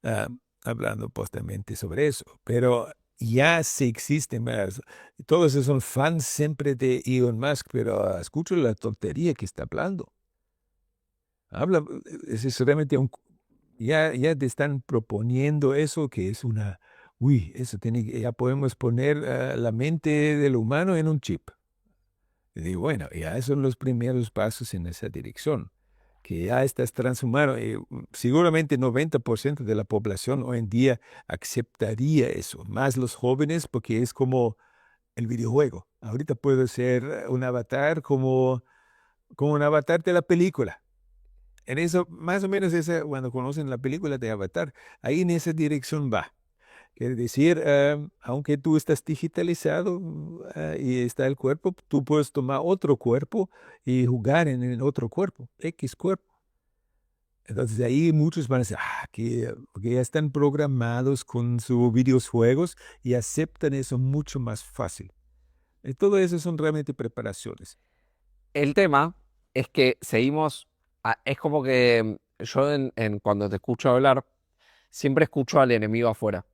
S2: Ah, hablando postamente sobre eso, pero ya sí existen más. Todos esos son fans siempre de Elon Musk, pero escucho la tontería que está hablando. Habla, es realmente ya te están proponiendo eso que es eso ya podemos poner la mente del humano en un chip. Y digo, bueno, ya son los primeros pasos en esa dirección, que ya estás transhumano. Y seguramente 90% de la población hoy en día aceptaría eso, más los jóvenes, porque es como el videojuego. Ahorita puedo ser un avatar como un avatar de la película. En eso, más o menos, cuando conocen la película de Avatar, ahí en esa dirección va. Quiere decir, aunque tú estás digitalizado y está el cuerpo, tú puedes tomar otro cuerpo y jugar en el otro cuerpo, X cuerpo. Entonces ahí muchos van a decir, que ya están programados con sus videojuegos y aceptan eso mucho más fácil. Todo eso son realmente preparaciones.
S1: El tema es que seguimos, es como que yo cuando te escucho hablar, siempre escucho al enemigo afuera,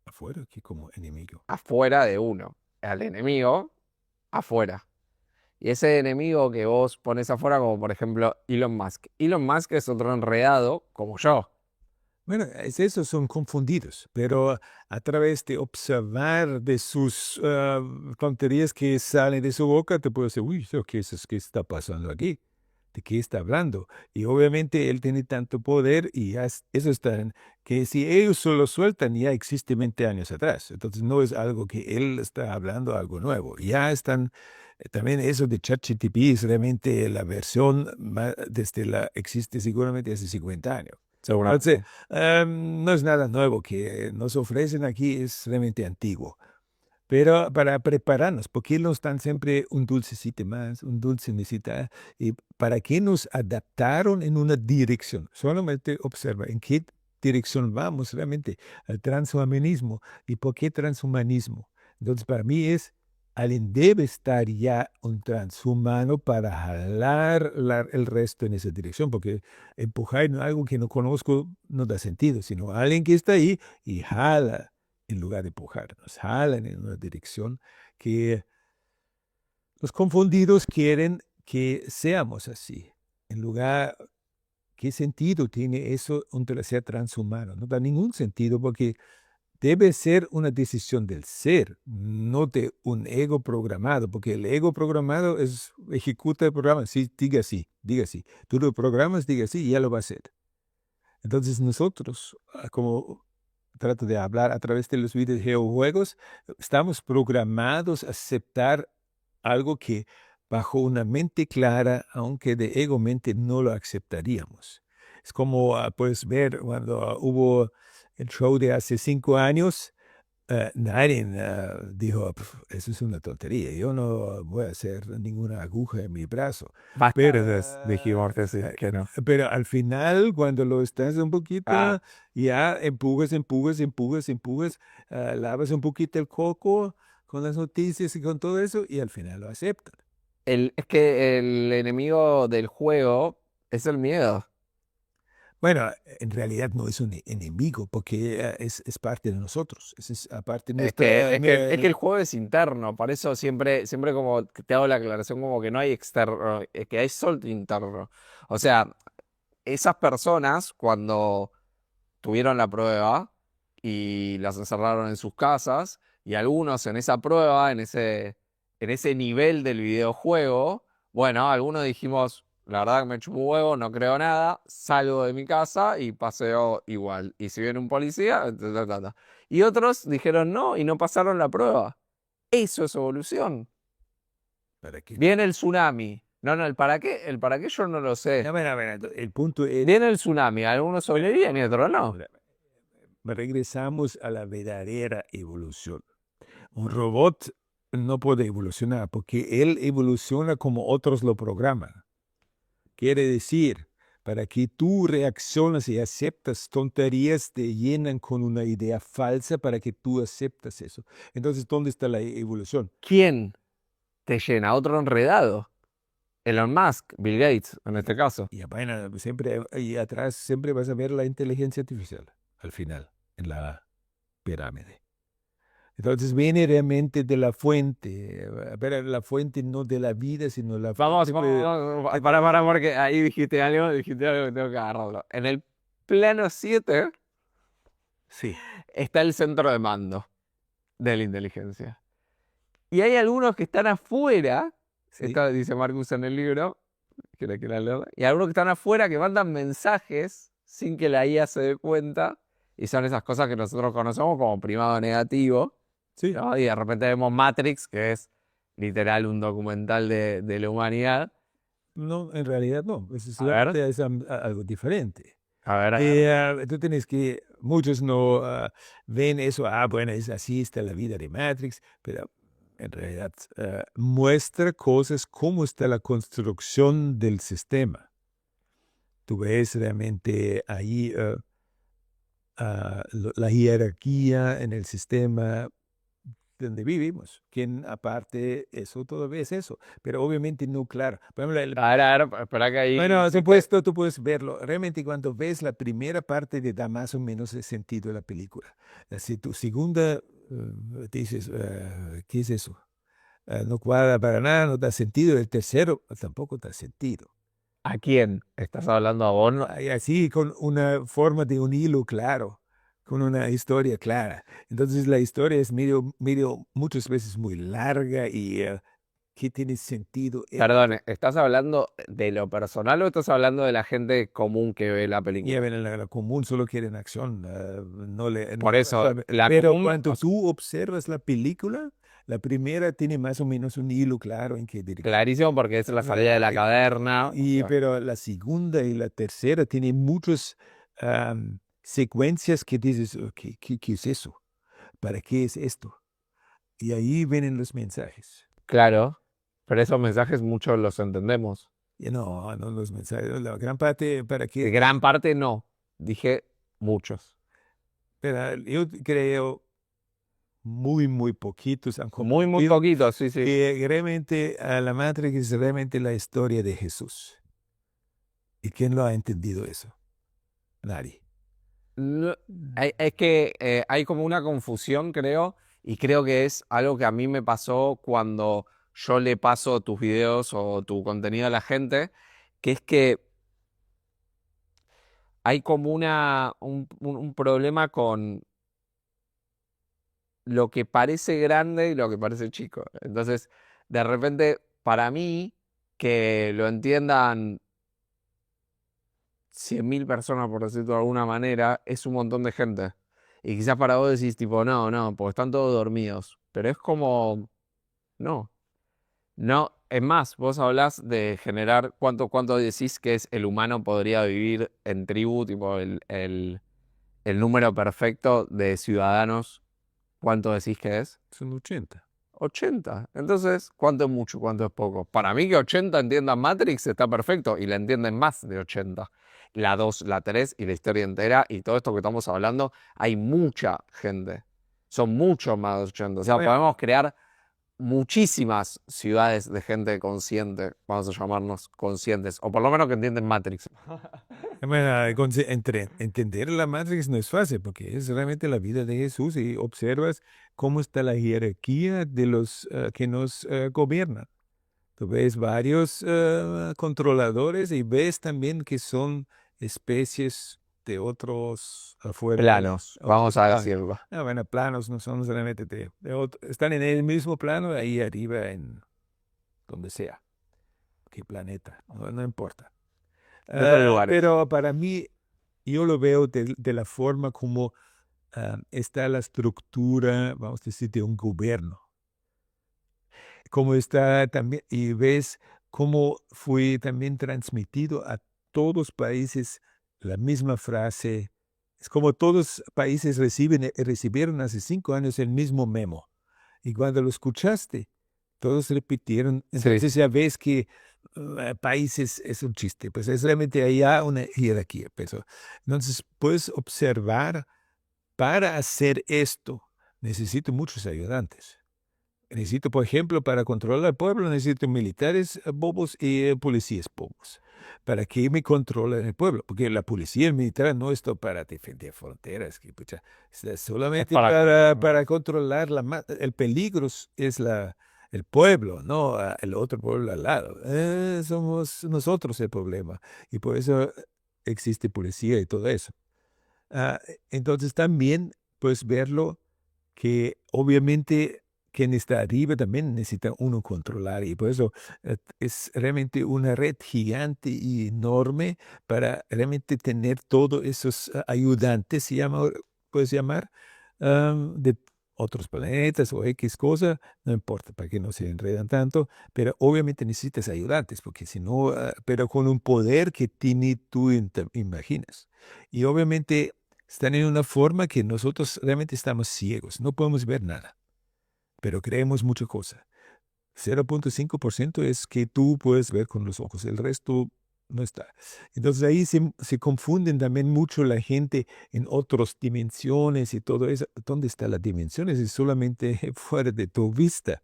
S2: Afuera, aquí como enemigo.
S1: afuera de uno, al enemigo afuera. Y ese enemigo que vos pones afuera, como por ejemplo Elon Musk. Elon Musk es otro enredado como yo.
S2: Bueno, es eso, son confundidos, pero a través de observar de sus tonterías que salen de su boca, te puedo decir, uy, ¿qué está pasando aquí? ¿De qué está hablando? Y obviamente él tiene tanto poder y eso está, que si ellos solo sueltan, ya existe 20 años atrás. Entonces no es algo que él está hablando, algo nuevo. Ya están, también eso de ChatGPT es realmente la versión desde existe seguramente hace 50 años. Entonces,
S1: Seguramente.
S2: no es nada nuevo que nos ofrecen aquí, es realmente antiguo. Pero para prepararnos, porque nos dan siempre un dulcecito más, un dulce necesita, y para que nos adaptaron en una dirección. Solamente observa en qué dirección vamos realmente al transhumanismo y por qué transhumanismo. Entonces, para mí es, alguien debe estar ya un transhumano para jalar el resto en esa dirección, porque empujar en algo que no conozco no da sentido, sino alguien que está ahí y jala en lugar de empujar, nos jalan en una dirección que los confundidos quieren que seamos así. En lugar, ¿qué sentido tiene eso entre ser transhumano? No da ningún sentido porque debe ser una decisión del ser, no de un ego programado, porque el ego programado ejecuta el programa, sí, diga sí. Tú lo programas, diga sí, y ya lo va a hacer. Entonces nosotros, como trato de hablar a través de los videojuegos, estamos programados a aceptar algo que bajo una mente clara, aunque de ego mente no lo aceptaríamos. Es como puedes ver cuando hubo el show de hace 5 años, nadie dijo, "Pf, eso es una tontería, yo no voy a hacer ninguna aguja en mi brazo.
S1: Basta
S2: Pero,
S1: dijimos
S2: eh,
S1: que no.
S2: pero al final, cuando lo estás un
S1: Ah,
S2: poquito, ya empujas, lavas un poquito el coco con las noticias y con todo eso, y al final lo aceptan.
S1: es que el enemigo del juego es el miedo.
S2: Bueno, en realidad no es un enemigo, porque es parte de nosotros, es aparte de nuestra...
S1: Es que el juego es interno, por eso siempre como que te hago la aclaración como que no hay externo, es que hay solo interno. O sea, esas personas cuando tuvieron la prueba y las encerraron en sus casas y algunos en esa prueba, en ese nivel del videojuego, bueno, algunos dijimos, la verdad que me chupo un huevo, no creo nada, salgo de mi casa y paseo igual. Y si viene un policía, y otros dijeron no y no pasaron la prueba. Eso es evolución.
S2: ¿Para qué?
S1: Viene el tsunami. No, no, el para qué yo no lo sé.
S2: A ver, el punto es...
S1: Viene el tsunami, algunos sobreviven y otros no.
S2: Regresamos a la verdadera evolución. Un robot no puede evolucionar porque él evoluciona como otros lo programan. Quiere decir, para que tú reacciones y aceptas tonterías, te llenan con una idea falsa para que tú aceptas eso. Entonces, ¿dónde está la evolución?
S1: ¿Quién te llena? Otro enredado. Elon Musk, Bill Gates, en este caso.
S2: Y bueno, siempre ahí atrás siempre vas a ver la inteligencia artificial al final, en la pirámide. Entonces viene realmente de la fuente, pero la fuente no de la vida, sino la
S1: Vamos,
S2: fuente.
S1: vamos, porque ahí dijiste algo que tengo que agarrarlo. En el plano 7
S2: Sí,
S1: está el centro de mando de la inteligencia. Y hay algunos que están afuera,
S2: sí.
S1: esto dice Marcus en el libro, que la quieran leer, y algunos que están afuera que mandan mensajes sin que la IA se dé cuenta, y son esas cosas que nosotros conocemos como primado negativo,
S2: Sí,
S1: ¿no? Y de repente vemos Matrix, que es literal un documental de la humanidad.
S2: no, en realidad no,
S1: A ver,
S2: es algo diferente.
S1: a ver, a ver.
S2: Tú tienes que, muchos no ven eso, bueno, es así está la vida de Matrix, pero en realidad muestra cosas, cómo está la construcción del sistema. Tú ves realmente ahí la jerarquía en el sistema, donde vivimos. Quien aparte eso todavía es eso, pero obviamente no claro. Por ejemplo,
S1: A ver, espera que ahí...
S2: bueno, tú puedes verlo. Realmente cuando ves la primera parte te da más o menos el sentido de la película. Si tu segunda dices, ¿qué es eso? No cuadra para nada, no da sentido. El tercero tampoco da sentido.
S1: ¿A quién? ¿Estás hablando a vos?
S2: Y así con una forma de un hilo claro, con una historia clara. Entonces la historia es medio muchas veces muy larga y que tiene sentido.
S1: Perdón, ¿estás hablando de lo personal o estás hablando de la gente común que ve la
S2: Y
S1: película?
S2: ven, la común solo quieren acción, no le,
S1: Por eso, la
S2: pero
S1: común,
S2: cuando tú observas la película, la primera tiene más o menos un hilo claro en qué dirección.
S1: clarísimo porque es la salida de la caverna.
S2: Pero la segunda y la tercera tienen muchas secuencias que dices, "Ok, ¿qué es eso? ¿Para qué es esto?" Y ahí vienen los mensajes.
S1: Claro, pero esos mensajes muchos los entendemos.
S2: Y no los mensajes, la gran parte, ¿para qué?
S1: Gran parte no, dije muchos.
S2: Pero yo creo muy poquitos han
S1: Muy
S2: comprendido
S1: poquitos, sí, sí.
S2: que realmente a la Matrix es realmente la historia de Jesús. ¿Y quién lo ha entendido eso? Nadie.
S1: Es que hay como una confusión, creo, y creo que es algo que a mí me pasó cuando yo le paso tus videos o tu contenido a la gente, que es que hay como un problema con lo que parece grande y lo que parece chico. Entonces, de repente, para mí, que lo entiendan 100.000 personas, por decirlo de alguna manera, es un montón de gente. Y quizás para vos decís, tipo, no, porque están todos dormidos. Pero es como, no. No, es más, vos hablás de generar, ¿cuánto decís que es el humano podría vivir en tribu, tipo, el número perfecto de ciudadanos? ¿Cuánto decís que es?
S2: Son 80.
S1: 80. Entonces, ¿cuánto es mucho? ¿Cuánto es poco? Para mí que 80 entiendan Matrix está perfecto y la entienden más de 80. La 2, la 3 y la historia entera y todo esto que estamos hablando, hay mucha gente. Son muchos más de 80. O sea,
S2: Bueno,
S1: podemos crear muchísimas ciudades de gente consciente, vamos a llamarnos conscientes, o por lo menos que entienden Matrix.
S2: bueno, entender la Matrix no es fácil porque es realmente la vida de Jesús y observas cómo está la jerarquía de los que nos gobiernan. Tú ves varios controladores y ves también que son especies de otros afuera.
S1: Planos, vamos a
S2: Ah,
S1: decirlo.
S2: bueno, planos no son realmente están en el mismo plano ahí arriba en donde sea. ¿Qué planeta? No importa.
S1: De otros lugares.
S2: Pero para mí, yo lo veo de la forma como está la estructura, vamos a decir, de un gobierno. Cómo está también, y ves cómo fue también transmitido a todos los países la misma frase. Es como todos los países recibieron hace 5 años el mismo memo. Y cuando lo escuchaste, todos repitieron. Entonces ya ves que países es un chiste, pues es realmente allá una jerarquía. Pues. Entonces puedes observar, para hacer esto, necesito muchos ayudantes. Necesito, por ejemplo, para controlar al pueblo, necesito militares bobos y policías bobos. ¿Para que me controlen el pueblo? Porque la policía militar no está para defender fronteras, que, pucha, es solamente para controlar el peligro es el pueblo, no el otro pueblo al lado. Somos nosotros el problema. Y por eso existe policía y todo eso. Entonces también puedes verlo que obviamente quien está arriba también necesita uno controlar y por eso es realmente una red gigante y enorme para realmente tener todos esos ayudantes, puedes llamar, de otros planetas o X cosa, no importa para que no se enredan tanto, pero obviamente necesitas ayudantes porque si no, pero con un poder que ni tú imaginas. Y obviamente están en una forma que nosotros realmente estamos ciegos, no podemos ver nada, pero creemos mucha cosa. 0.5% es que tú puedes ver con los ojos, el resto no está. Entonces ahí se confunden también mucho la gente en otras dimensiones y todo eso. ¿Dónde está la dimensión? Es solamente fuera de tu vista.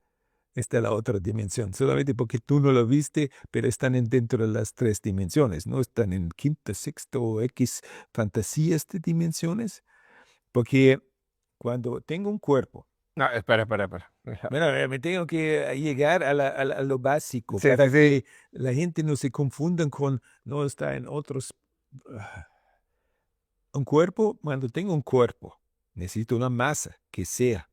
S2: Está la otra dimensión, solamente porque tú no lo viste, pero están dentro de las tres dimensiones, no están en quinta, sexta o X fantasías de dimensiones, porque cuando tengo un cuerpo,
S1: No, espera.
S2: bueno, me tengo que llegar a lo básico
S1: Sí,
S2: para
S1: sí, sí.
S2: que la gente no se confunda con, no está en otros. ah, Un cuerpo, cuando tengo un cuerpo, necesito una masa que sea.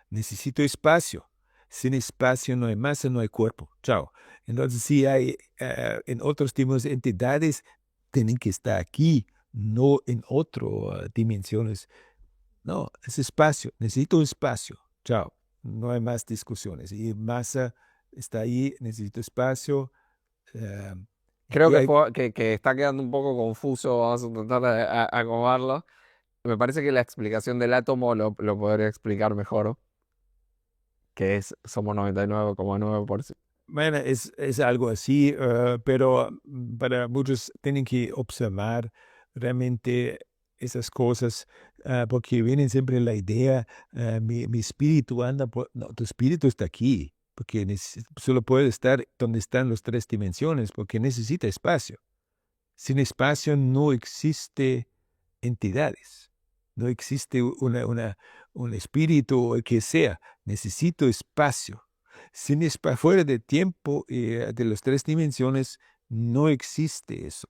S2: Necesito espacio. Sin espacio no hay masa, no hay cuerpo. Chao. Entonces, si hay en otros tipos de entidades, tienen que estar aquí, no en otras dimensiones. No, es espacio. Necesito espacio. Chao. No hay más discusiones. Y masa está ahí, necesito espacio. eh,
S1: Creo
S2: y
S1: que,
S2: hay,
S1: que está quedando un poco confuso. Vamos a intentar acomodarlo. Me parece que la explicación del átomo lo podría explicar mejor, que es somos 99,9%.
S2: bueno, es algo así, pero para muchos tienen que observar realmente esas cosas, porque vienen siempre la idea, mi espíritu anda por. No, tu espíritu está aquí, porque solo puede estar donde están las tres dimensiones, porque necesita espacio. Sin espacio no existe entidades, no existe un espíritu o el que sea, necesito espacio. Sin espacio, fuera de tiempo de las tres dimensiones, no existe eso.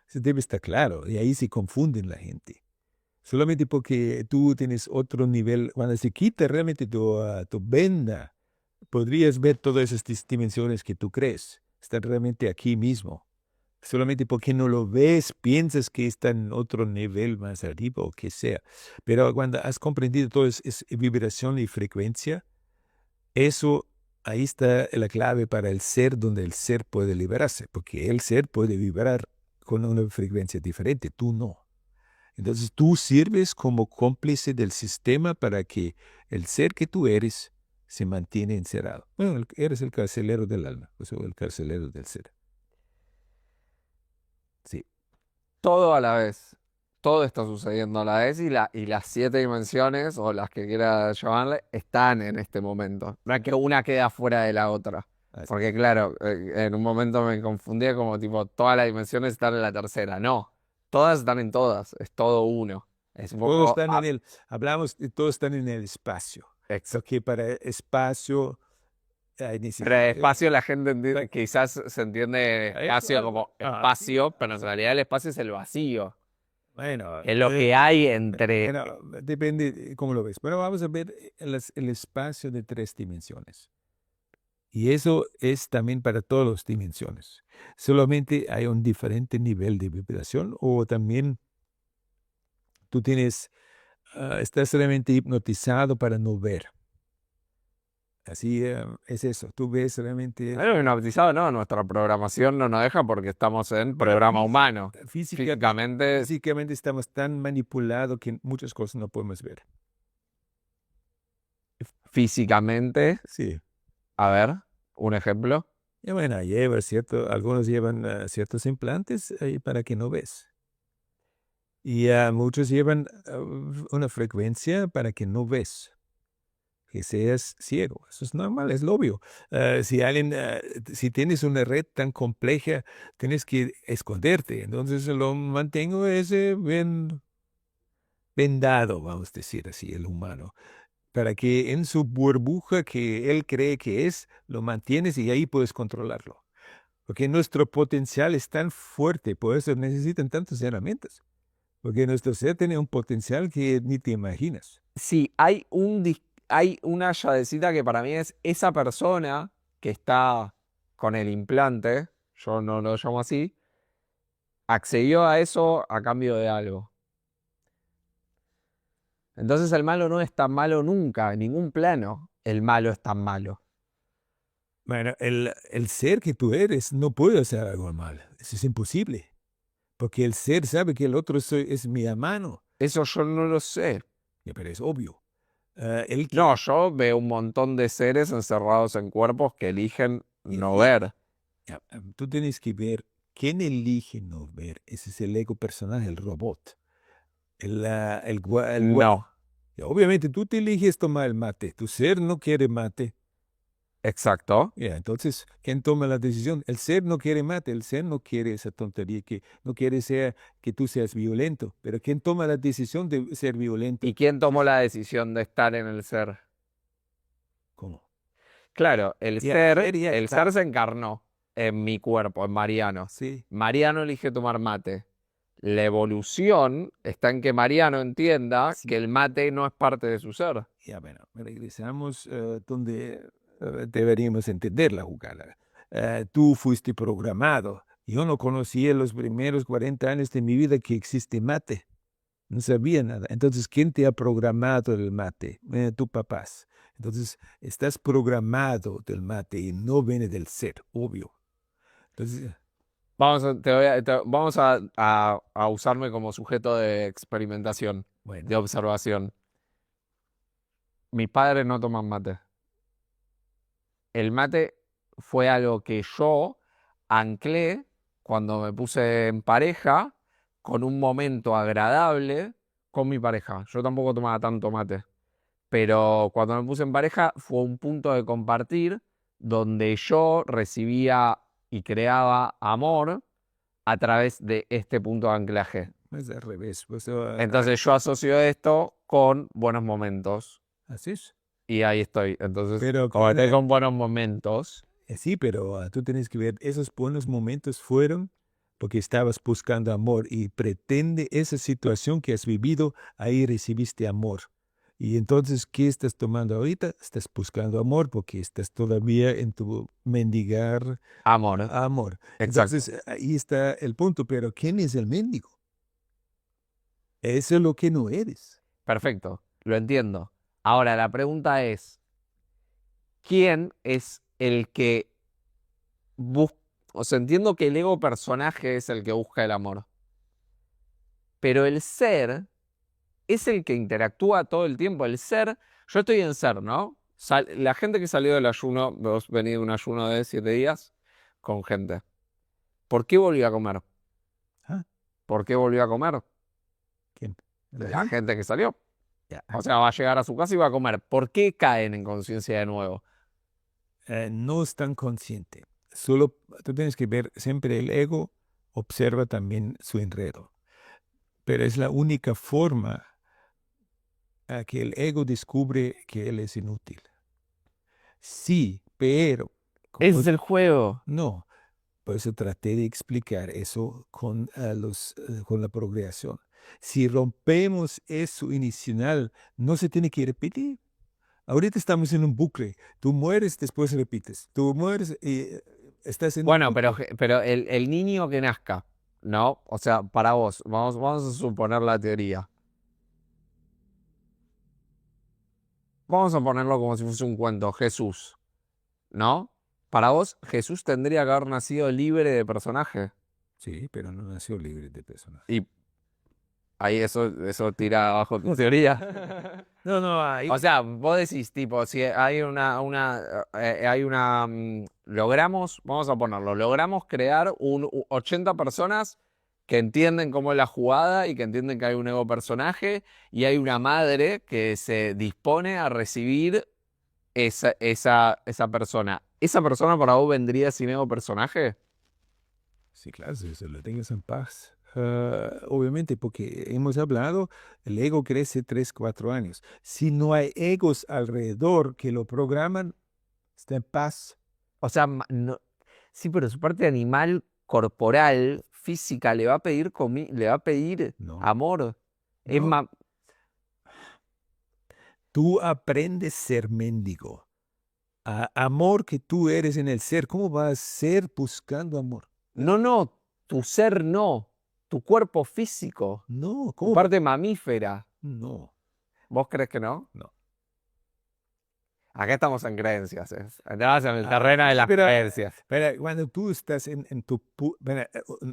S2: Eso debe estar claro, y ahí se confunden la gente. Solamente porque tú tienes otro nivel, cuando se quita realmente tu venda, podrías ver todas esas dimensiones que tú crees. Están realmente aquí mismo. Solamente porque no lo ves, piensas que está en otro nivel más arriba o que sea. Pero cuando has comprendido todo es vibración y frecuencia, eso, ahí está la clave para el ser, donde el ser puede liberarse, porque el ser puede vibrar con una frecuencia diferente, tú no. Entonces tú sirves como cómplice del sistema para que el ser que tú eres se mantiene encerrado. Bueno, eres el carcelero del alma, o sea, el carcelero del ser. Sí.
S1: Todo a la vez. Todo está sucediendo a la vez y las 7 dimensiones, o las que quiera llamarle, están en este momento. No es que una queda fuera de la otra.
S2: Así.
S1: Porque claro, en un momento me confundía como tipo, todas las dimensiones están en la tercera. No, todas están en todas, es todo uno. Es un
S2: Todos
S1: poco.
S2: están hablamos de todos están en el espacio. Porque para espacio hay
S1: Pero
S2: necesidad.
S1: el espacio la gente quizás se entiende espacio como
S2: Sí.
S1: espacio, pero en realidad el espacio es el vacío.
S2: Bueno,
S1: Es lo que hay entre.
S2: bueno, depende de cómo lo ves. Pero vamos a ver el espacio de tres dimensiones. Y eso es también para todas las dimensiones. Solamente hay un diferente nivel de vibración o también tú estás realmente hipnotizado para no ver. Así es eso. Tú ves realmente.
S1: Bueno, hipnotizado, no, nuestra programación no nos deja porque estamos en
S2: Bueno,
S1: programa humano.
S2: física,
S1: Físicamente,
S2: físicamente estamos tan manipulados que muchas cosas no podemos ver.
S1: físicamente,
S2: Sí.
S1: a ver, un ejemplo.
S2: Y bueno, algunos llevan ciertos implantes para que no ves. Y muchos llevan una frecuencia para que no ves, que seas ciego. Eso es normal, es lo obvio. Si tienes una red tan compleja, tienes que esconderte. Entonces lo mantengo ese bien vendado, vamos a decir así, el humano, para que en su burbuja que él cree que es, lo mantienes y ahí puedes controlarlo. Porque nuestro potencial es tan fuerte, por eso necesitan tantas herramientas. Porque nuestro ser tiene un potencial que ni te imaginas.
S1: Sí, hay una llavecita que para mí es esa persona que está con el implante, yo no lo llamo así, accedió a eso a cambio de algo. Entonces el malo no es tan malo nunca, en ningún plano el malo es tan malo.
S2: Bueno, el ser que tú eres no puede hacer algo mal. Eso es imposible. Porque el ser sabe que el otro es mi hermano.
S1: Eso yo no lo sé.
S2: Pero es obvio. Él
S1: No, yo veo un montón de seres encerrados en cuerpos que eligen no ver.
S2: tú tienes que ver. ¿Quién elige no ver? Ese es el ego personal, el robot. El
S1: No,
S2: obviamente tú te eliges tomar el mate. Tu ser no quiere mate.
S1: exacto.
S2: Ya, entonces, ¿quién toma la decisión? El ser no quiere mate, el ser no quiere esa tontería, que no quiere que tú seas violento. Pero ¿quién toma la decisión de ser violento?
S1: ¿Y quién tomó la decisión de estar en el ser?
S2: ¿Cómo?
S1: Claro, el
S2: Ya,
S1: ser,
S2: ya
S1: el
S2: está.
S1: ser se encarnó en mi cuerpo, en Mariano.
S2: Sí.
S1: Mariano elige tomar mate. La evolución está en que Mariano entienda
S2: Sí.
S1: que el mate no es parte de su ser.
S2: Ya, bueno, regresamos donde deberíamos entender la jugada. Tú fuiste programado. Yo no conocía los primeros 40 años de mi vida que existe mate. No sabía nada. Entonces, ¿quién te ha programado el mate? Tu papás. Entonces, estás programado del mate y no viene del ser, obvio. Entonces,
S1: Vamos a usarme como sujeto de experimentación,
S2: bueno,
S1: de observación. Mis padres no toman mate. El mate fue algo que yo anclé cuando me puse en pareja con un momento agradable con mi pareja. Yo tampoco tomaba tanto mate, pero cuando me puse en pareja fue un punto de compartir donde yo recibía y creaba amor a través de este punto de anclaje.
S2: es al revés. Pues,
S1: Entonces yo asocio esto con buenos momentos
S2: así es.
S1: y ahí estoy. Entonces,
S2: Pero,
S1: como estoy con buenos momentos,
S2: sí, pero tú tienes que ver, esos buenos momentos fueron porque estabas buscando amor y pretende esa situación que has vivido, ahí recibiste amor. Y entonces, ¿qué estás tomando ahorita? Estás buscando amor porque estás todavía en tu mendigar
S1: amor.
S2: amor.
S1: Exacto.
S2: Entonces, ahí está el punto, pero ¿quién es el mendigo? Eso es lo que no eres.
S1: Perfecto, lo entiendo. Ahora la pregunta es, ¿quién es el que busca? O sea, entiendo que el ego personaje es el que busca el amor, pero el ser es el que interactúa todo el tiempo. El ser, yo estoy en ser, ¿no? La gente que salió del ayuno, vos venís de un ayuno de 7 días con gente. ¿Por qué volvió a comer?
S2: ¿Ah?
S1: ¿Por qué volvió a comer?
S2: ¿Quién?
S1: La gente que salió.
S2: Ya.
S1: O sea, va a llegar a su casa y va a comer. ¿Por qué caen en conciencia de nuevo?
S2: No es tan consciente. Solo tú tienes que ver, siempre el ego observa también su enredo. Pero es la única forma a que el ego descubre que él es inútil. Sí, pero
S1: Ese es el juego.
S2: no. Por eso traté de explicar eso con la progresión. Si rompemos eso inicial, no se tiene que repetir. Ahorita estamos en un bucle. Tú mueres, después repites. Tú mueres y estás en un
S1: Bueno, pero,
S2: bucle.
S1: pero el niño que nazca, ¿no? O sea, para vos, vamos a suponer la teoría. Vamos a ponerlo como si fuese un cuento, Jesús, ¿no? Para vos, Jesús tendría que haber nacido libre de personaje.
S2: Sí, pero no nació libre de personaje.
S1: Y ahí eso tira abajo tu teoría.
S2: No, no, hay.
S1: O sea, vos decís, tipo, si hay logramos, vamos a ponerlo, logramos crear 80 personas que entienden cómo es la jugada y que entienden que hay un ego personaje y hay una madre que se dispone a recibir esa persona. ¿Esa persona para vos vendría sin ego personaje?
S2: Sí, claro, si se lo tengas en paz. Obviamente, porque hemos hablado, el ego crece 3, 4 años. Si no hay egos alrededor que lo programan, está en paz.
S1: O sea, sí, pero su parte animal, corporal, física, le va a pedir le va a pedir
S2: No,
S1: amor. Es
S2: no.
S1: más,
S2: Tú aprendes a ser mendigo. Amor que tú eres en el ser, ¿cómo vas a ser buscando amor?
S1: no, tu ser no, tu cuerpo físico,
S2: No,
S1: tu
S2: ¿cómo?
S1: parte mamífera.
S2: No,
S1: ¿Vos crees que no?
S2: no.
S1: Acá estamos en creencias, Estamos en el terreno de las
S2: Pero,
S1: creencias.
S2: pero cuando tú estás en tu...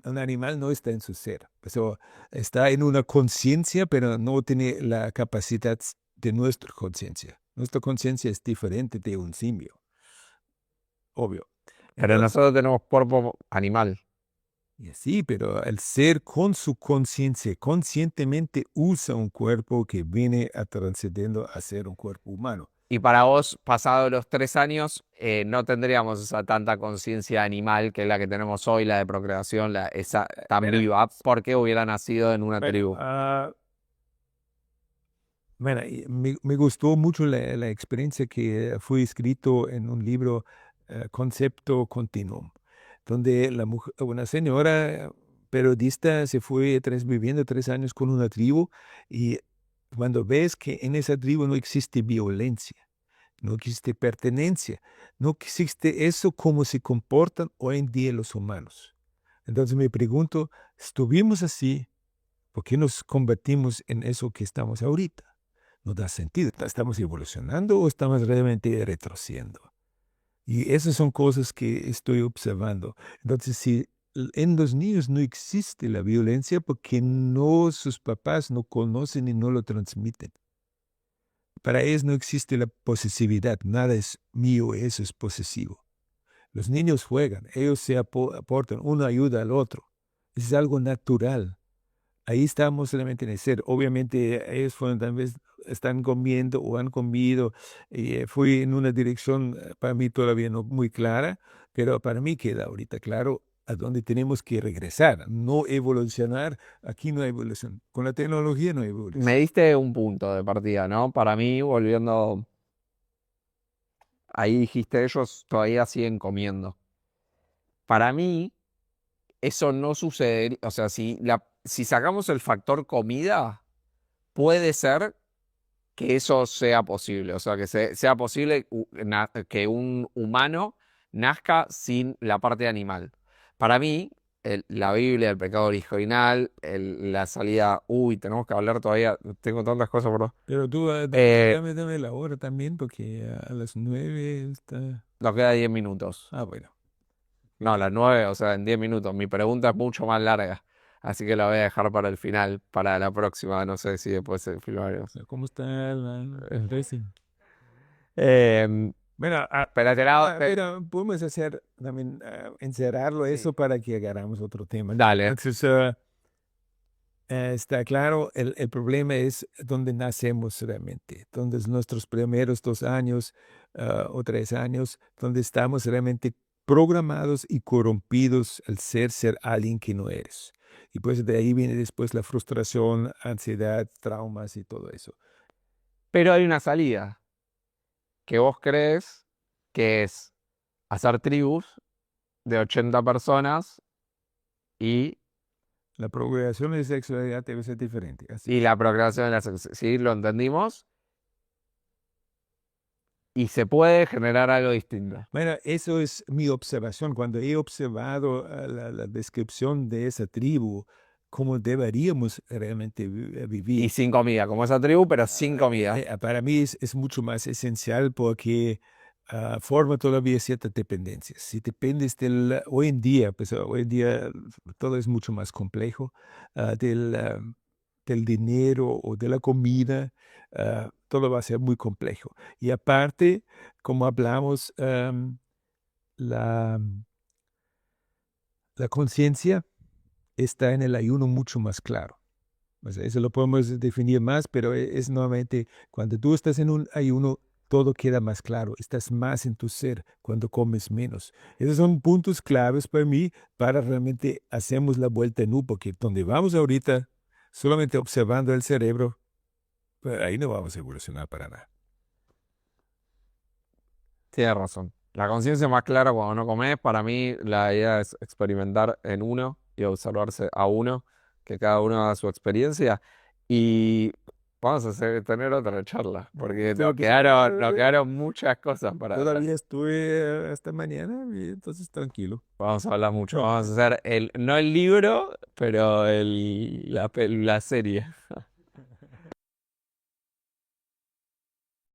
S2: un animal no está en su ser. Eso está en una conciencia, pero no tiene la capacidad de nuestra conciencia. Nuestra conciencia es diferente de un simio. Obvio.
S1: Pero
S2: Entonces,
S1: nosotros tenemos cuerpo animal.
S2: Y así, pero el ser con su conciencia, conscientemente usa un cuerpo que viene a trascendiendo a ser un cuerpo humano.
S1: Y para vos, pasados los 3 años, no tendríamos esa tanta conciencia animal que es la que tenemos hoy, la de procreación, esa tan
S2: Bueno,
S1: viva, porque hubiera nacido en una
S2: bueno,
S1: tribu.
S2: bueno, y me gustó mucho la experiencia que fue escrito en un libro, Concepto Continuum, donde una señora periodista se fue viviendo 3 años con una tribu y cuando ves que en esa tribu no existe violencia, no existe pertenencia, no existe eso como se comportan hoy en día los humanos. Entonces me pregunto, ¿estuvimos así? ¿Por qué nos convertimos en eso que estamos ahorita? No da sentido. ¿Estamos evolucionando o estamos realmente retrocediendo? Y esas son cosas que estoy observando. Entonces, si en los niños no existe la violencia porque no sus papás no conocen y no lo transmiten. Para ellos no existe la posesividad. Nada es mío, eso es posesivo. Los niños juegan, ellos se aportan, uno ayuda al otro. Es algo natural. Ahí estamos solamente en el ser. Obviamente ellos fueron tal vez están comiendo o han comido. Fui en una dirección para mí todavía no muy clara, pero para mí queda ahorita claro a dónde tenemos que regresar, no evolucionar. Aquí no hay evolución. Con la tecnología no hay
S1: Me
S2: evolución.
S1: diste un punto de partida, ¿no? Para mí, volviendo, ahí dijiste, ellos todavía siguen comiendo. Para mí, eso no sucede, o sea, si sacamos el factor comida, puede ser que eso sea posible, o sea, que sea posible que un humano nazca sin la parte animal. Para mí, la Biblia, el pecado original, la salida, tenemos que hablar todavía, tengo tantas cosas por...
S2: Pero tú
S1: Eh,
S2: dame la hora también, porque a las 9 está...
S1: nos queda 10 minutos.
S2: Ah, bueno.
S1: No, las 9, o sea, en 10 minutos. Mi pregunta es mucho más larga, así que la voy a dejar para el final, para la próxima, no sé si después filmaremos.
S2: ¿Cómo está el racing?
S1: Eh,
S2: Bueno,
S1: pero
S2: pero podemos hacer también, encerrarlo
S1: sí.
S2: eso para que agarramos otro tema.
S1: Dale.
S2: Entonces, está claro, el problema es donde nacemos realmente, donde es nuestros primeros 2 años o 3 años, donde estamos realmente programados y corrompidos al ser alguien que no eres. Y pues de ahí viene después la frustración, ansiedad, traumas y todo eso.
S1: Pero hay una salida que vos crees que es hacer tribus de 80 personas y,
S2: La programación de sexualidad debe ser diferente, así.
S1: y la procreación de las... Sí, lo entendimos. Y se puede generar algo distinto.
S2: Bueno, eso es mi observación. Cuando he observado la descripción de esa tribu, cómo deberíamos realmente
S1: Y
S2: vivir,
S1: sin comida, como esa tribu, pero sin comida.
S2: para mí es mucho más esencial porque forma todavía ciertas dependencias. Si dependes hoy en día, pues hoy en día todo es mucho más complejo, del dinero o de la comida, todo va a ser muy complejo. Y aparte, como hablamos, la, la conciencia está en el ayuno mucho más claro. O sea, eso lo podemos definir más, pero es nuevamente cuando tú estás en un ayuno, todo queda más claro. Estás más en tu ser cuando comes menos. Esos son puntos claves para mí para realmente hacemos la vuelta en U, porque donde vamos ahorita, solamente observando el cerebro, pues ahí no vamos a evolucionar para nada.
S1: Tienes razón. La conciencia más clara cuando no comes, para mí la idea es experimentar en uno y observarse a uno, que cada uno haga su experiencia. Y vamos a tener otra charla, porque
S2: Creo que
S1: nos quedaron muchas cosas para hablar.
S2: todavía estuve hasta mañana y entonces tranquilo.
S1: Vamos a hablar mucho. Vamos a hacer no el libro, pero la serie.